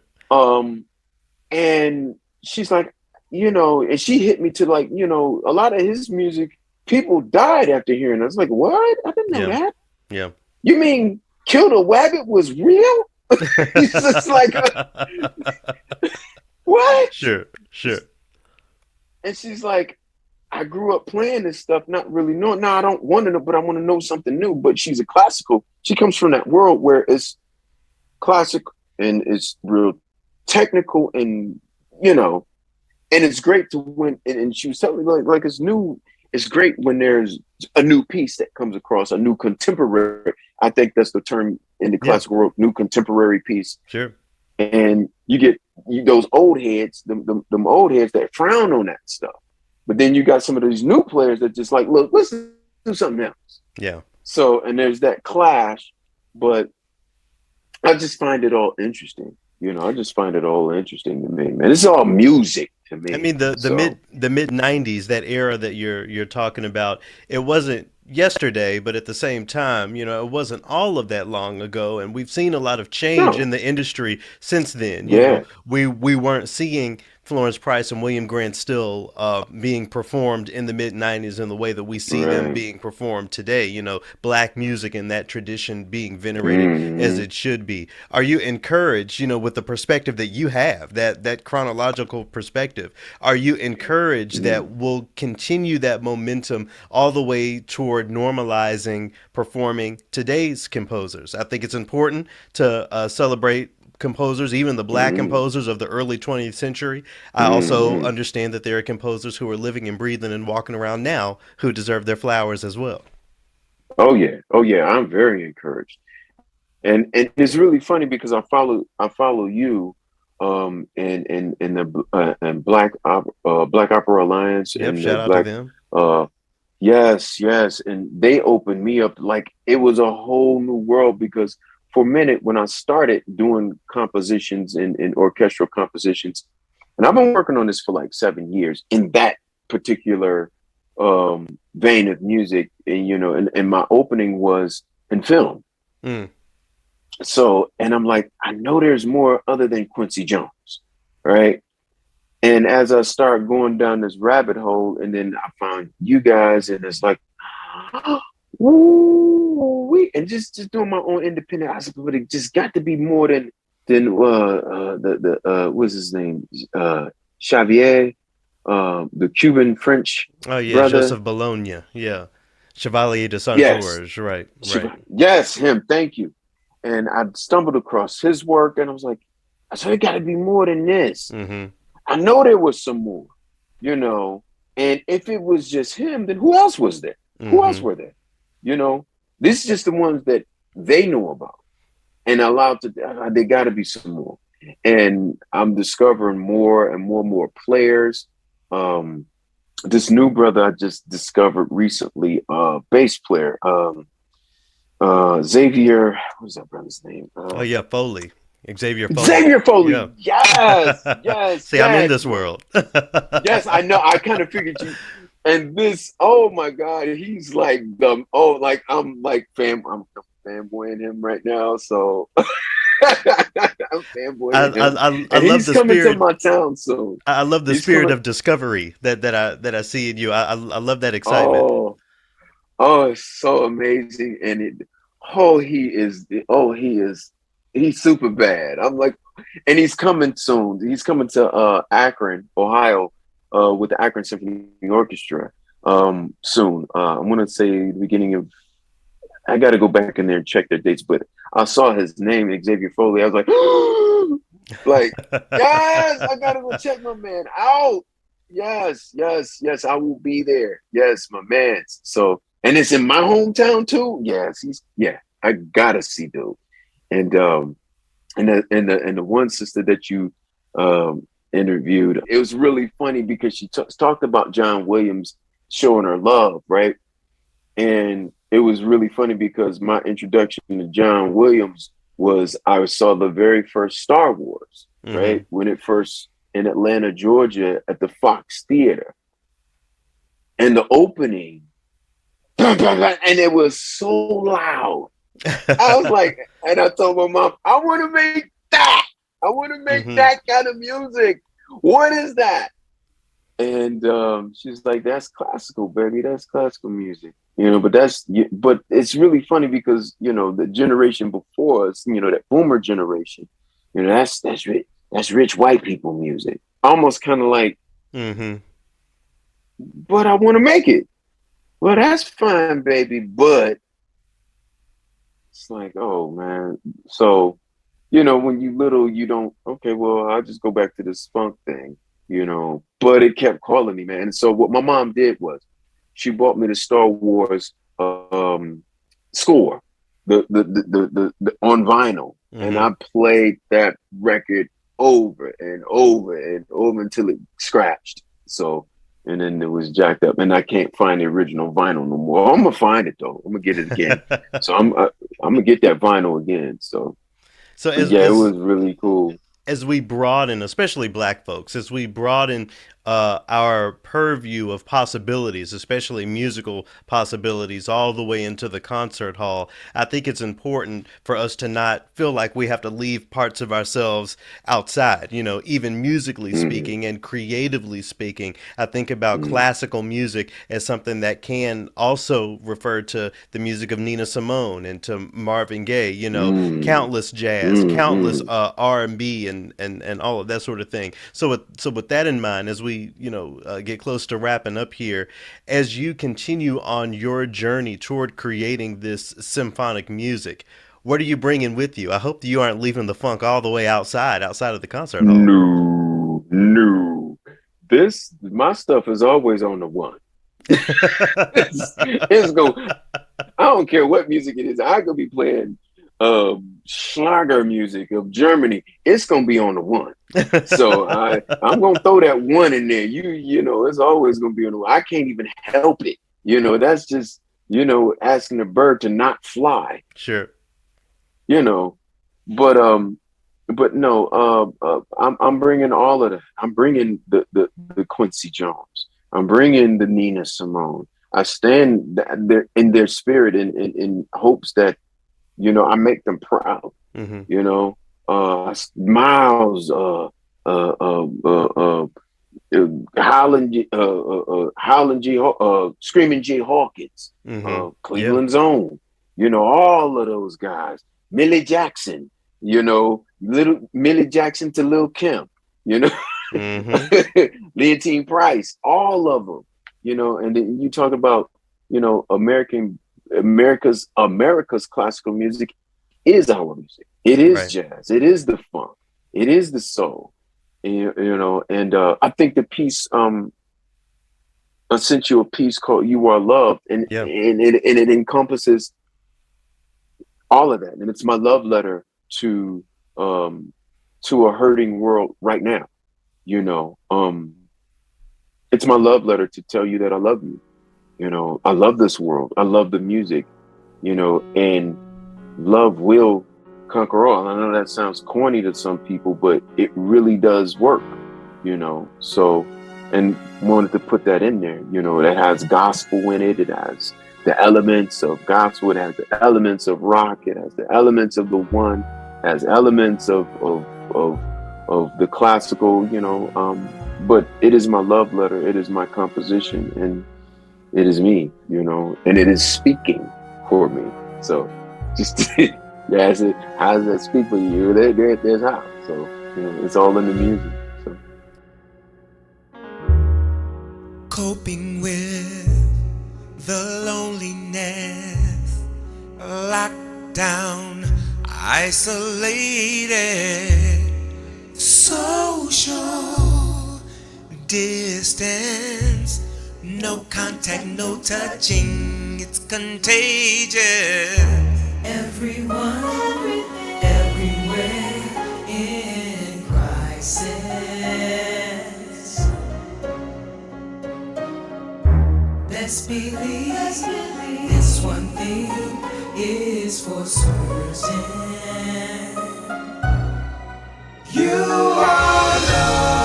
And she's like, and she hit me to like, a lot of his music, people died after hearing it. I was like, what? I didn't know that. Yeah. You mean Kill the Wabbit was real? It's just like, what? Sure. And she's like, I grew up playing this stuff, not really knowing. No, I don't want to know, but I want to know something new. But she's a classical. She comes from that world where it's classic and it's real technical and, and it's great to when, and she was telling me like it's new. It's great when there's a new piece that comes across, a new contemporary. I think that's the term in the classical world, new contemporary piece. Sure. And you get those old heads, them old heads that frown on that stuff. But then you got some of these new players that just like, look, let's do something else. Yeah. So, and there's that clash, but I just find it all interesting. I just find it all interesting to me, man. It's all music to me. I mean, the mid 90s, that era that you're talking about, it wasn't yesterday, but at the same time, it wasn't all of that long ago, and we've seen a lot of change in the industry since then. You know, we weren't seeing Florence Price and William Grant still being performed in the mid 90s in the way that we see them being performed today. Black music and that tradition being venerated as it should be. Are you encouraged, with the perspective that you have, that chronological perspective, are you encouraged that we'll continue that momentum all the way toward normalizing performing today's composers? I think it's important to celebrate composers, even the Black composers of the early 20th century. I also understand that there are composers who are living and breathing and walking around now who deserve their flowers as well. Oh yeah. I'm very encouraged. And it's really funny because I follow you and the Black Opera Alliance. Yep, and shout out Black, to them. Yes. And they opened me up like it was a whole new world, because for a minute when I started doing compositions and orchestral compositions, and I've been working on this for like 7 years in that particular vein of music, and my opening was in film. So, and I'm like, I know there's more other than Quincy Jones, right? And as I start going down this rabbit hole, and then I found you guys, and it's like, and just doing my own independent. I said, but it just got to be more than what's his name, Xavier, the Cuban French. Oh yeah, brother. Joseph Bologna. Yeah, Chevalier de Saint-Georges. Right. Yes, him. Thank you. And I stumbled across his work, and I was like, it got to be more than this. I know there was some more, and if it was just him, then who else was there? Who else were there? This is just the ones that they know about, and allowed to. They got to be some more, and I'm discovering more and more players. This new brother I just discovered recently, bass player, Xavier. What's that brother's name? Foley. Xavier Foley. Yeah. Yes. See, I'm in this world. Yes, I know. I kind of figured you. And this, oh my God, he's like I'm like fanboying him right now. So I'm fanboying him, I and love he's the coming to spirit. my town soon. I love the He's spirit coming. of discovery that I see in you. I love that excitement. Oh, oh, it's so amazing, and he's super bad. I'm like, and he's coming soon. He's coming to Akron, Ohio, with the Akron Symphony Orchestra soon. I'm gonna say the beginning of. I got to go back in there and check their dates, but I saw his name, Xavier Foley. I was like, like, yes, I gotta go check my man out. Yes, yes, yes, I will be there. Yes, my man. So, and it's in my hometown too. Yes, I gotta see dude. And and the one sister that you interviewed, it was really funny because she talked about John Williams showing her love, right? And it was really funny because my introduction to John Williams was I saw the very first Star Wars, right? When it first in Atlanta, Georgia at the Fox Theater. And the opening, and it was so loud. I was like, and I told my mom, I want to make that. I want to make that kind of music. What is that? And she's like, that's classical, baby. That's classical music. You know, but it's really funny because, you know, the generation before us, you know, that boomer generation, you know, that's rich white people music. Almost kind of like, but I want to make it. Well, that's fine, baby. But it's like, oh man. So, you know, when you little, you don't, okay, well, I'll just go back to this funk thing, you know, but it kept calling me, man. And so what my mom did was she bought me the Star Wars score, the on vinyl. And I played that record over and over and over until it scratched. So, and then it was jacked up, and I can't find the original vinyl no more. I'm gonna find it though. I'm gonna get it again. So I'm gonna get that vinyl again. So it was really cool. As we broaden, especially Black folks, as we broaden our purview of possibilities, especially musical possibilities, all the way into the concert hall, I think it's important for us to not feel like we have to leave parts of ourselves outside, you know, even musically speaking and creatively speaking. I think about classical music as something that can also refer to the music of Nina Simone and to Marvin Gaye, you know, countless jazz, countless R&B and all of that sort of thing. So with that in mind, as we get close to wrapping up here, as you continue on your journey toward creating this symphonic music, what are you bringing with you? I hope that you aren't leaving the funk all the way outside of the concert hall. No. My stuff is always on the one. it's go. I don't care what music it is. I could be playing Schlager music of Germany. It's gonna be on the one. So I'm gonna throw that one in there. You know, it's always gonna be on the one. I can't even help it. You know, that's just, you know, asking a bird to not fly. Sure. You know, but no, I'm bringing all of I'm bringing the Quincy Jones. I'm bringing the Nina Simone. I stand there in their spirit in hopes that, you know, I make them proud. You know, Miles, Screaming Jay Hawkins, Cleveland's own. You know, all of those guys. Millie Jackson. You know, little Millie Jackson to Lil Kim. You know, Leontine Price. All of them. You know, and then you talk about, you know, America's classical music is our music. It is jazz. It is the funk. It is the soul. You know, and I think the piece I sent you a piece called "You Are Loved," and it encompasses all of that, and it's my love letter to a hurting world right now. You know, it's my love letter to tell you that I love you. You know, I love this world. I love the music, you know, and love will conquer all. I know that sounds corny to some people, but it really does work, you know. So, and wanted to put that in there, you know, that has gospel in it. It has the elements of gospel, it has the elements of rock, it has the elements of the one, it has elements of the classical, you know, but it is my love letter, it is my composition, and it is me, you know, and it is speaking for me. So just that's it. How does that speak for you? There's how. So, you know, it's all in the music. So. Coping with the loneliness, locked down, isolated, social distance, no contact, no touching, it's contagious. Everyone, everywhere in crisis. Best believe this one thing is for certain. You are loved.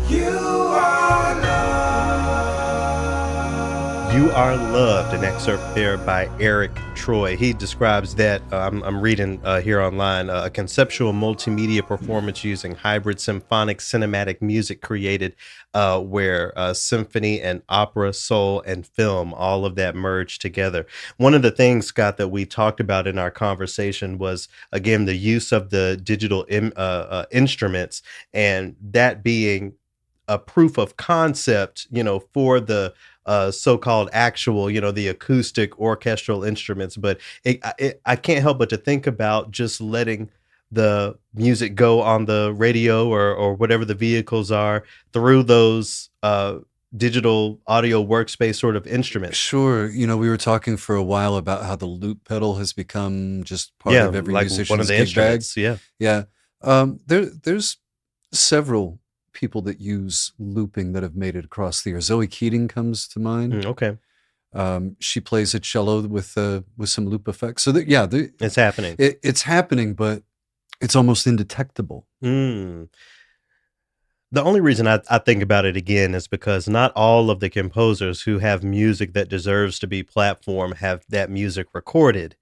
You are loved. You Are Loved, an excerpt there by Eriq Troi. He describes that, I'm reading here online, a conceptual multimedia performance using hybrid symphonic cinematic music created where symphony and opera, soul, and film, all of that merged together. One of the things, Scott, that we talked about in our conversation was, again, the use of the digital instruments, and that being a proof of concept, you know, for the so-called actual, you know, the acoustic orchestral instruments. But I can't help but to think about just letting the music go on the radio or whatever the vehicles are through those digital audio workspace sort of instruments. Sure. You know, we were talking for a while about how the loop pedal has become just part of every like musician's one of the gig instruments. bag. Yeah. There's several people that use looping that have made it across the year. Zoe Keating comes to mind. Okay. She plays a cello with some loop effects. So It's happening. It's happening, but it's almost indetectable. The only reason I think about it again is because not all of the composers who have music that deserves to be platform have that music recorded.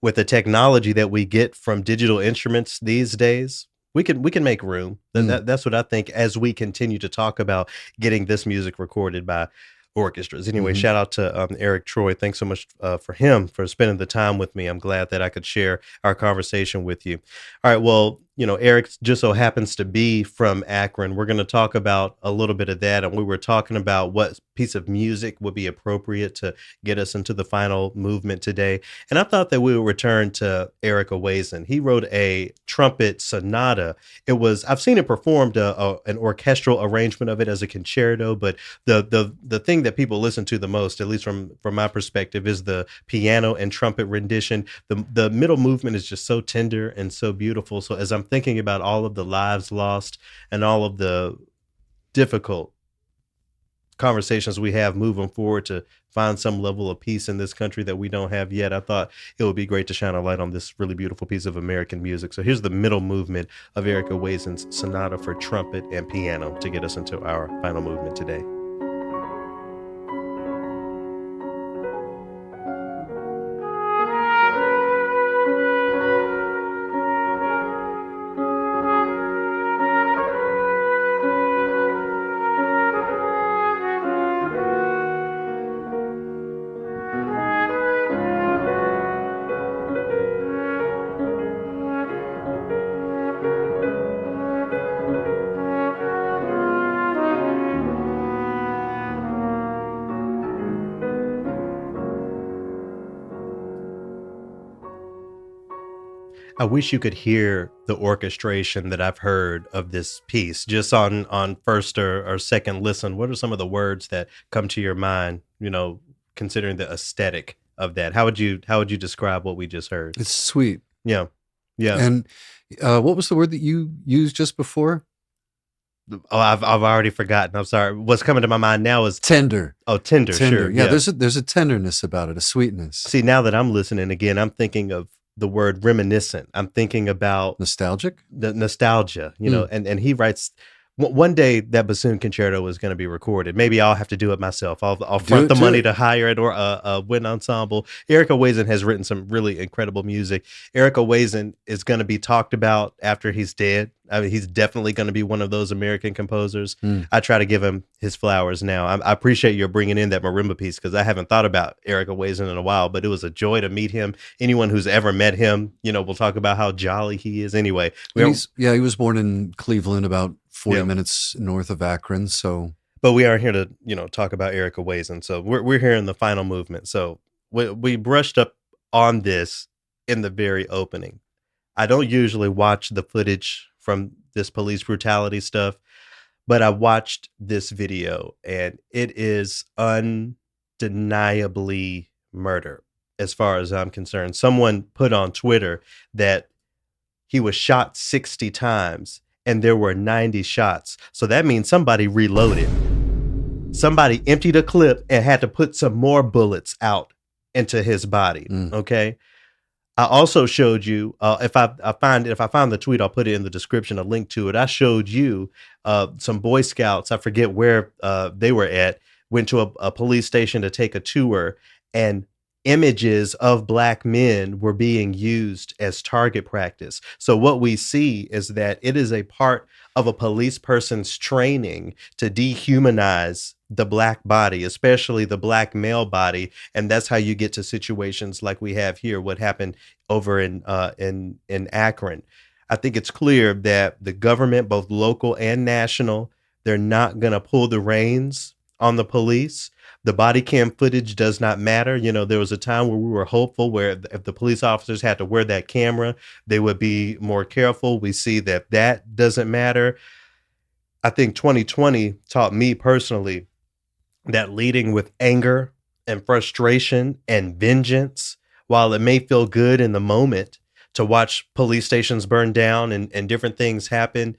With the technology that we get from digital instruments these days, we can make room. That's what I think as we continue to talk about getting this music recorded by orchestras. Anyway, shout out to Eriq Troi. Thanks so much for him for spending the time with me. I'm glad that I could share our conversation with you. All right, well, you know, Eric just so happens to be from Akron. We're going to talk about a little bit of that, and we were talking about what piece of music would be appropriate to get us into the final movement today. And I thought that we would return to Eric Ewazen. He wrote a trumpet sonata. I've seen it performed, an orchestral arrangement of it as a concerto, but the thing that people listen to the most, at least from my perspective, is the piano and trumpet rendition. The middle movement is just so tender and so beautiful. So as I'm thinking about all of the lives lost and all of the difficult conversations we have moving forward to find some level of peace in this country that we don't have yet, I thought it would be great to shine a light on this really beautiful piece of American music. So here's the middle movement of Eric Ewazen's sonata for trumpet and piano to get us into our final movement today. I wish you could hear the orchestration that I've heard of this piece just on first or second listen. What are some of the words that come to your mind, you know, considering the aesthetic of that? How would you describe what we just heard? It's sweet. Yeah. Yeah. And what was the word that you used just before? Oh, I've already forgotten. I'm sorry. What's coming to my mind now is tender. Oh, tender. Sure. Yeah, there's a tenderness about it, a sweetness. See, now that I'm listening again, I'm thinking of the word reminiscent. I'm thinking about Nostalgic? the nostalgia, you know, and he writes one day that bassoon concerto is going to be recorded. Maybe I'll have to do it myself. I'll front the money to hire it or a wind ensemble. Eric Ewazen has written some really incredible music. Eric Ewazen is going to be talked about after he's dead. I mean, he's definitely going to be one of those American composers. I try to give him his flowers now. I appreciate your bringing in that marimba piece because I haven't thought about Eric Ewazen in a while, but it was a joy to meet him. Anyone who's ever met him, you know, we'll talk about how jolly he is. Anyway, He was born in Cleveland, about 40 minutes north of Akron. So, but we are here to, you know, talk about Eric Ewazen. So we're here in the final movement. So we brushed up on this in the very opening. I don't usually watch the footage from this police brutality stuff, but I watched this video and it is undeniably murder as far as I'm concerned. Someone put on Twitter that he was shot 60 times and there were 90 shots. So that means somebody reloaded. Somebody emptied a clip and had to put some more bullets out into his body. Okay. I also showed you, if I find the tweet, I'll put it in the description, a link to it. I showed you some Boy Scouts. I forget where they were at, went to a police station to take a tour, and images of Black men were being used as target practice. So what we see is that it is a part of a police person's training to dehumanize the Black body, especially the Black male body. And that's how you get to situations like we have here, what happened over in Akron. I think it's clear that the government, both local and national, they're not going to pull the reins on the police. The body cam footage does not matter. You know, there was a time where we were hopeful where if the police officers had to wear that camera, they would be more careful. We see that doesn't matter. I think 2020 taught me personally that leading with anger and frustration and vengeance, while it may feel good in the moment to watch police stations burn down and different things happen,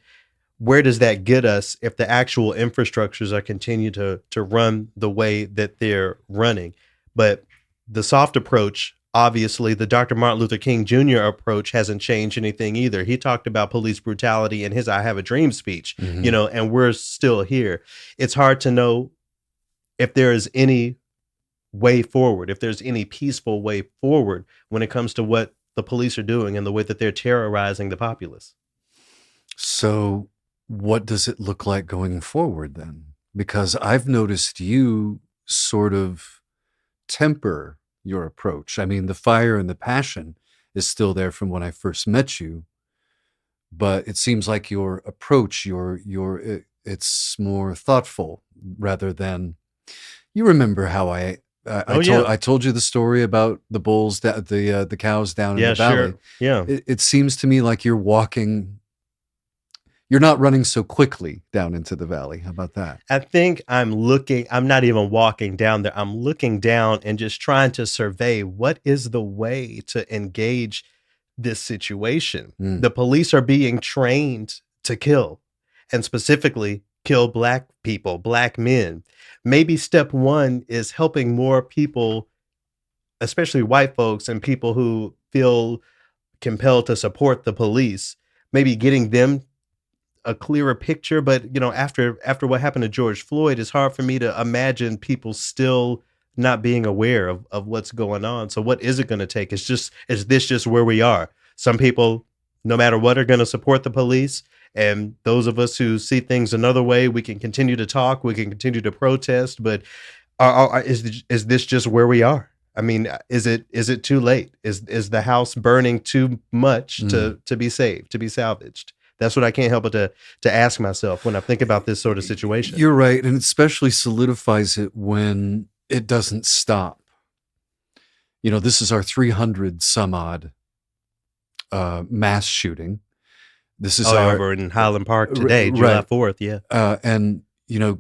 where does that get us if the actual infrastructures are continue to run the way that they're running? But the soft approach, obviously, the Dr. Martin Luther King Jr. approach hasn't changed anything either. He talked about police brutality in his I Have a Dream speech, you know, and we're still here. It's hard to know if there is any way forward, if there's any peaceful way forward when it comes to what the police are doing and the way that they're terrorizing the populace. So what does it look like going forward then? Because I've noticed you sort of temper your approach. I mean, the fire and the passion is still there from when I first met you, but it seems like your approach, it's more thoughtful rather than, you remember how I told you the story about the bulls, the cows down in the valley. Sure. Yeah. It seems to me like you're not running so quickly down into the valley. How about that? I think I'm not even walking down there. I'm looking down and just trying to survey what is the way to engage this situation. The police are being trained to kill, and specifically kill Black people, Black men. Maybe step one is helping more people, especially white folks and people who feel compelled to support the police, maybe getting them a clearer picture. But, you know, after what happened to George Floyd, it's hard for me to imagine people still not being aware of what's going on. So what is it going to take? Is this just where we are? Some people, no matter what, are going to support the police. And those of us who see things another way, we can continue to talk, we can continue to protest. But is this just where we are? I mean, is it too late? Is the house burning too much to be saved, to be salvaged? That's what I can't help but to ask myself when I think about this sort of situation. You're right. And it especially solidifies it when it doesn't stop. You know, this is our 300 some odd mass shooting. This is over in Highland Park today, July 4th. Yeah. And, you know,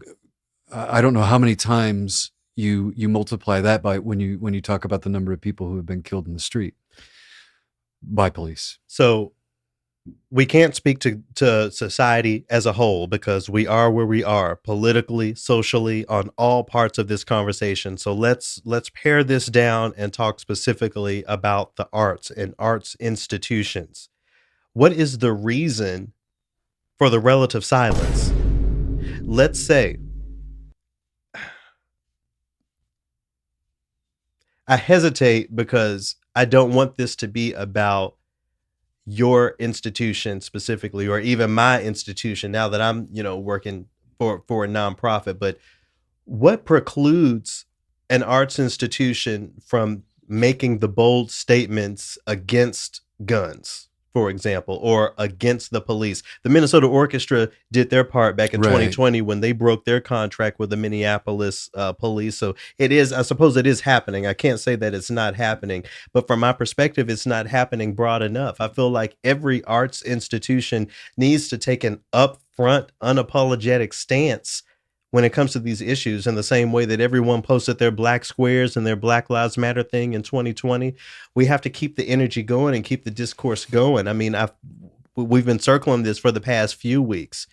I don't know how many times you multiply that by when you talk about the number of people who have been killed in the street by police. So we can't speak to society as a whole because we are where we are politically, socially, on all parts of this conversation. So let's pare this down and talk specifically about the arts and arts institutions. What is the reason for the relative silence? Let's say I hesitate because I don't want this to be about your institution specifically, or even my institution now that I'm, working for a nonprofit. But what precludes an arts institution from making the bold statements against guns, for example, or against the police? The Minnesota Orchestra did their part back in Right. 2020 when they broke their contract with the Minneapolis police. So I suppose it is happening. I can't say that it's not happening, but from my perspective, it's not happening broad enough. I feel like every arts institution needs to take an upfront, unapologetic stance when it comes to these issues, in the same way that everyone posted their black squares and their Black Lives Matter thing in 2020. We have to keep the energy going and keep the discourse going. I mean, we've been circling this for the past few weeks.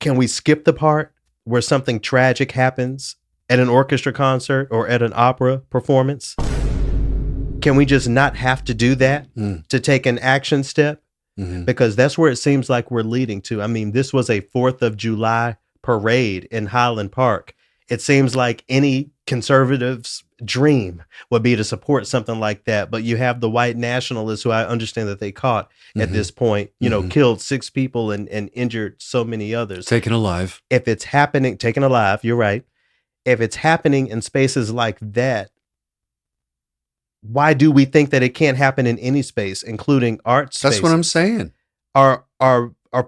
Can we skip the part where something tragic happens at an orchestra concert or at an opera performance? Can we just not have to do that to take an action step? Mm-hmm. Because that's where it seems like we're leading to. I mean, this was a 4th of July parade in Highland Park. It seems like any conservative's dream would be to support something like that. But you have the white nationalists, who I understand that they caught at this point, killed 6 people and injured so many others. Taken alive. If it's happening, taken alive, you're right. If it's happening in spaces like that, why do we think that it can't happen in any space, including art spaces? That's what I'm saying. Are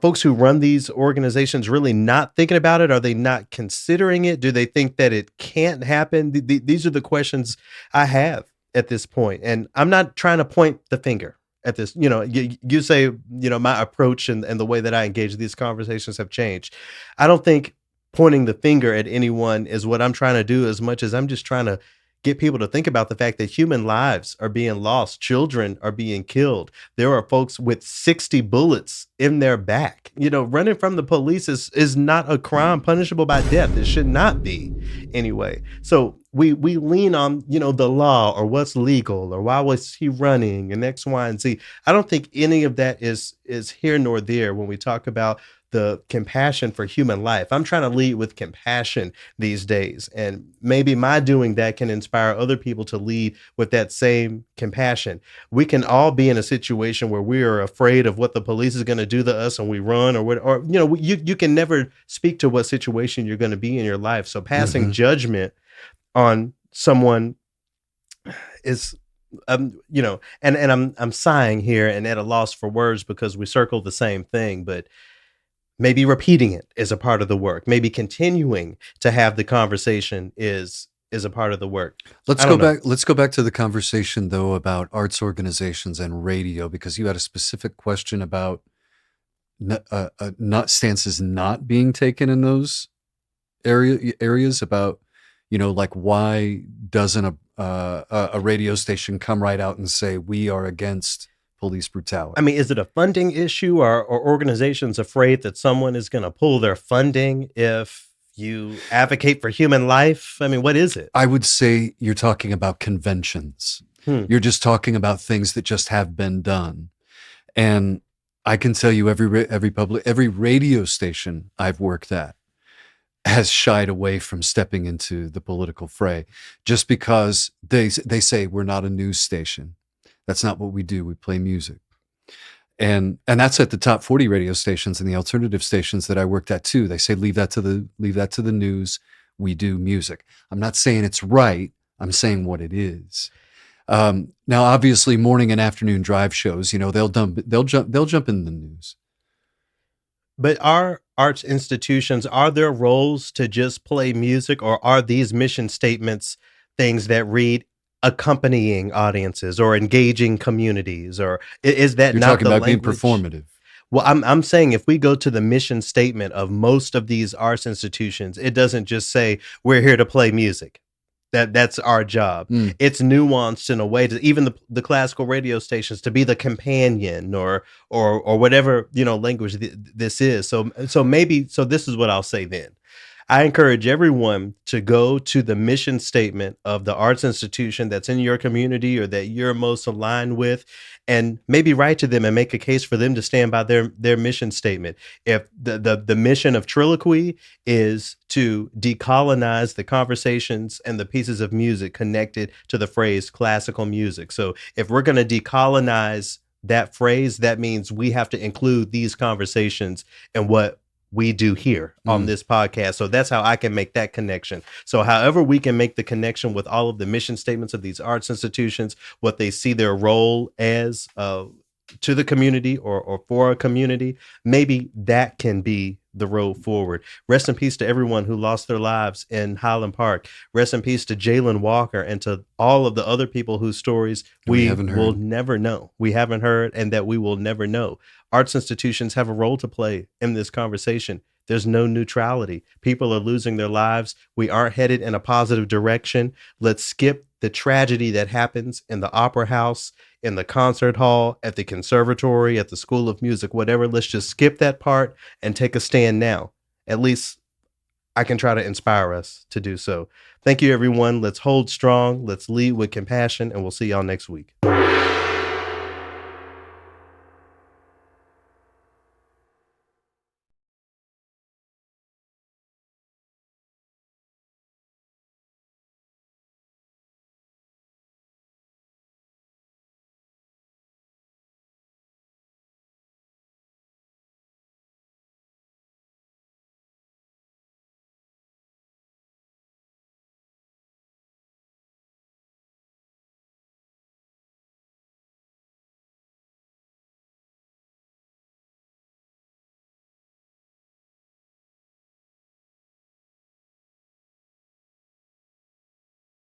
folks who run these organizations really not thinking about it? Are they not considering it? Do they think that it can't happen? These are the questions I have at this point. And I'm not trying to point the finger at this. You say, my approach and the way that I engage these conversations have changed. I don't think pointing the finger at anyone is what I'm trying to do, as much as I'm just trying to get people to think about the fact that human lives are being lost. Children are being killed. There are folks with 60 bullets in their back. Running from the police is not a crime punishable by death. It should not be anyway. So we lean on, the law, or what's legal, or why was he running, and X, Y, and Z. I don't think any of that is here nor there when we talk about the compassion for human life. I'm trying to lead with compassion these days. And maybe my doing that can inspire other people to lead with that same compassion. We can all be in a situation where we are afraid of what the police is going to do to us, and we run, or you can never speak to what situation you're going to be in your life. So passing judgment on someone is, and I'm sighing here and at a loss for words because we circle the same thing, but maybe repeating it is a part of the work. Maybe continuing to have the conversation is a part of the work. Let's go back to the conversation, though, about arts organizations and radio, because you had a specific question about not stances not being taken in those areas about, like, why doesn't a radio station come right out and say we are against police brutality? I mean, is it a funding issue? Or organizations afraid that someone is going to pull their funding if you advocate for human life? I mean, what is it? I would say you're talking about conventions. You're just talking about things that just have been done. And I can tell you every radio station I've worked at has shied away from stepping into the political fray just because they say we're not a news station. That's not what we do. We play music. And that's at the top 40 radio stations and the alternative stations that I worked at too. They say, leave that to the news. We do music. I'm not saying it's right. I'm saying what it is. Now, obviously, morning and afternoon drive shows, they'll jump in the news. But are arts institutions, are there roles to just play music, or are these mission statements things that read accompanying audiences or engaging communities, or is that You're not talking the about language? being performative? Well, I'm saying if we go to the mission statement of most of these arts institutions, it doesn't just say we're here to play music. That's our job. It's nuanced in a way to even the classical radio stations to be the companion or whatever, language this is. So this is what I'll say then. I encourage everyone to go to the mission statement of the arts institution that's in your community or that you're most aligned with, and maybe write to them and make a case for them to stand by their mission statement. If the mission of Triloquy is to decolonize the conversations and the pieces of music connected to the phrase classical music. So if we're going to decolonize that phrase, that means we have to include these conversations and what we do here on this podcast. So that's how I can make that connection. So however we can make the connection with all of the mission statements of these arts institutions, what they see their role as to the community or for a community, maybe that can be the road forward. Rest in peace to everyone who lost their lives in Highland Park. Rest in peace to Jalen Walker and to all of the other people whose stories we will never know. We haven't heard and that we will never know. Arts institutions have a role to play in this conversation. There's no neutrality. People are losing their lives. We aren't headed in a positive direction. Let's skip the tragedy that happens in the opera house, in the concert hall, at the conservatory, at the School of Music, whatever. Let's just skip that part and take a stand now. At least I can try to inspire us to do so. Thank you, everyone. Let's hold strong. Let's lead with compassion, and we'll see y'all next week.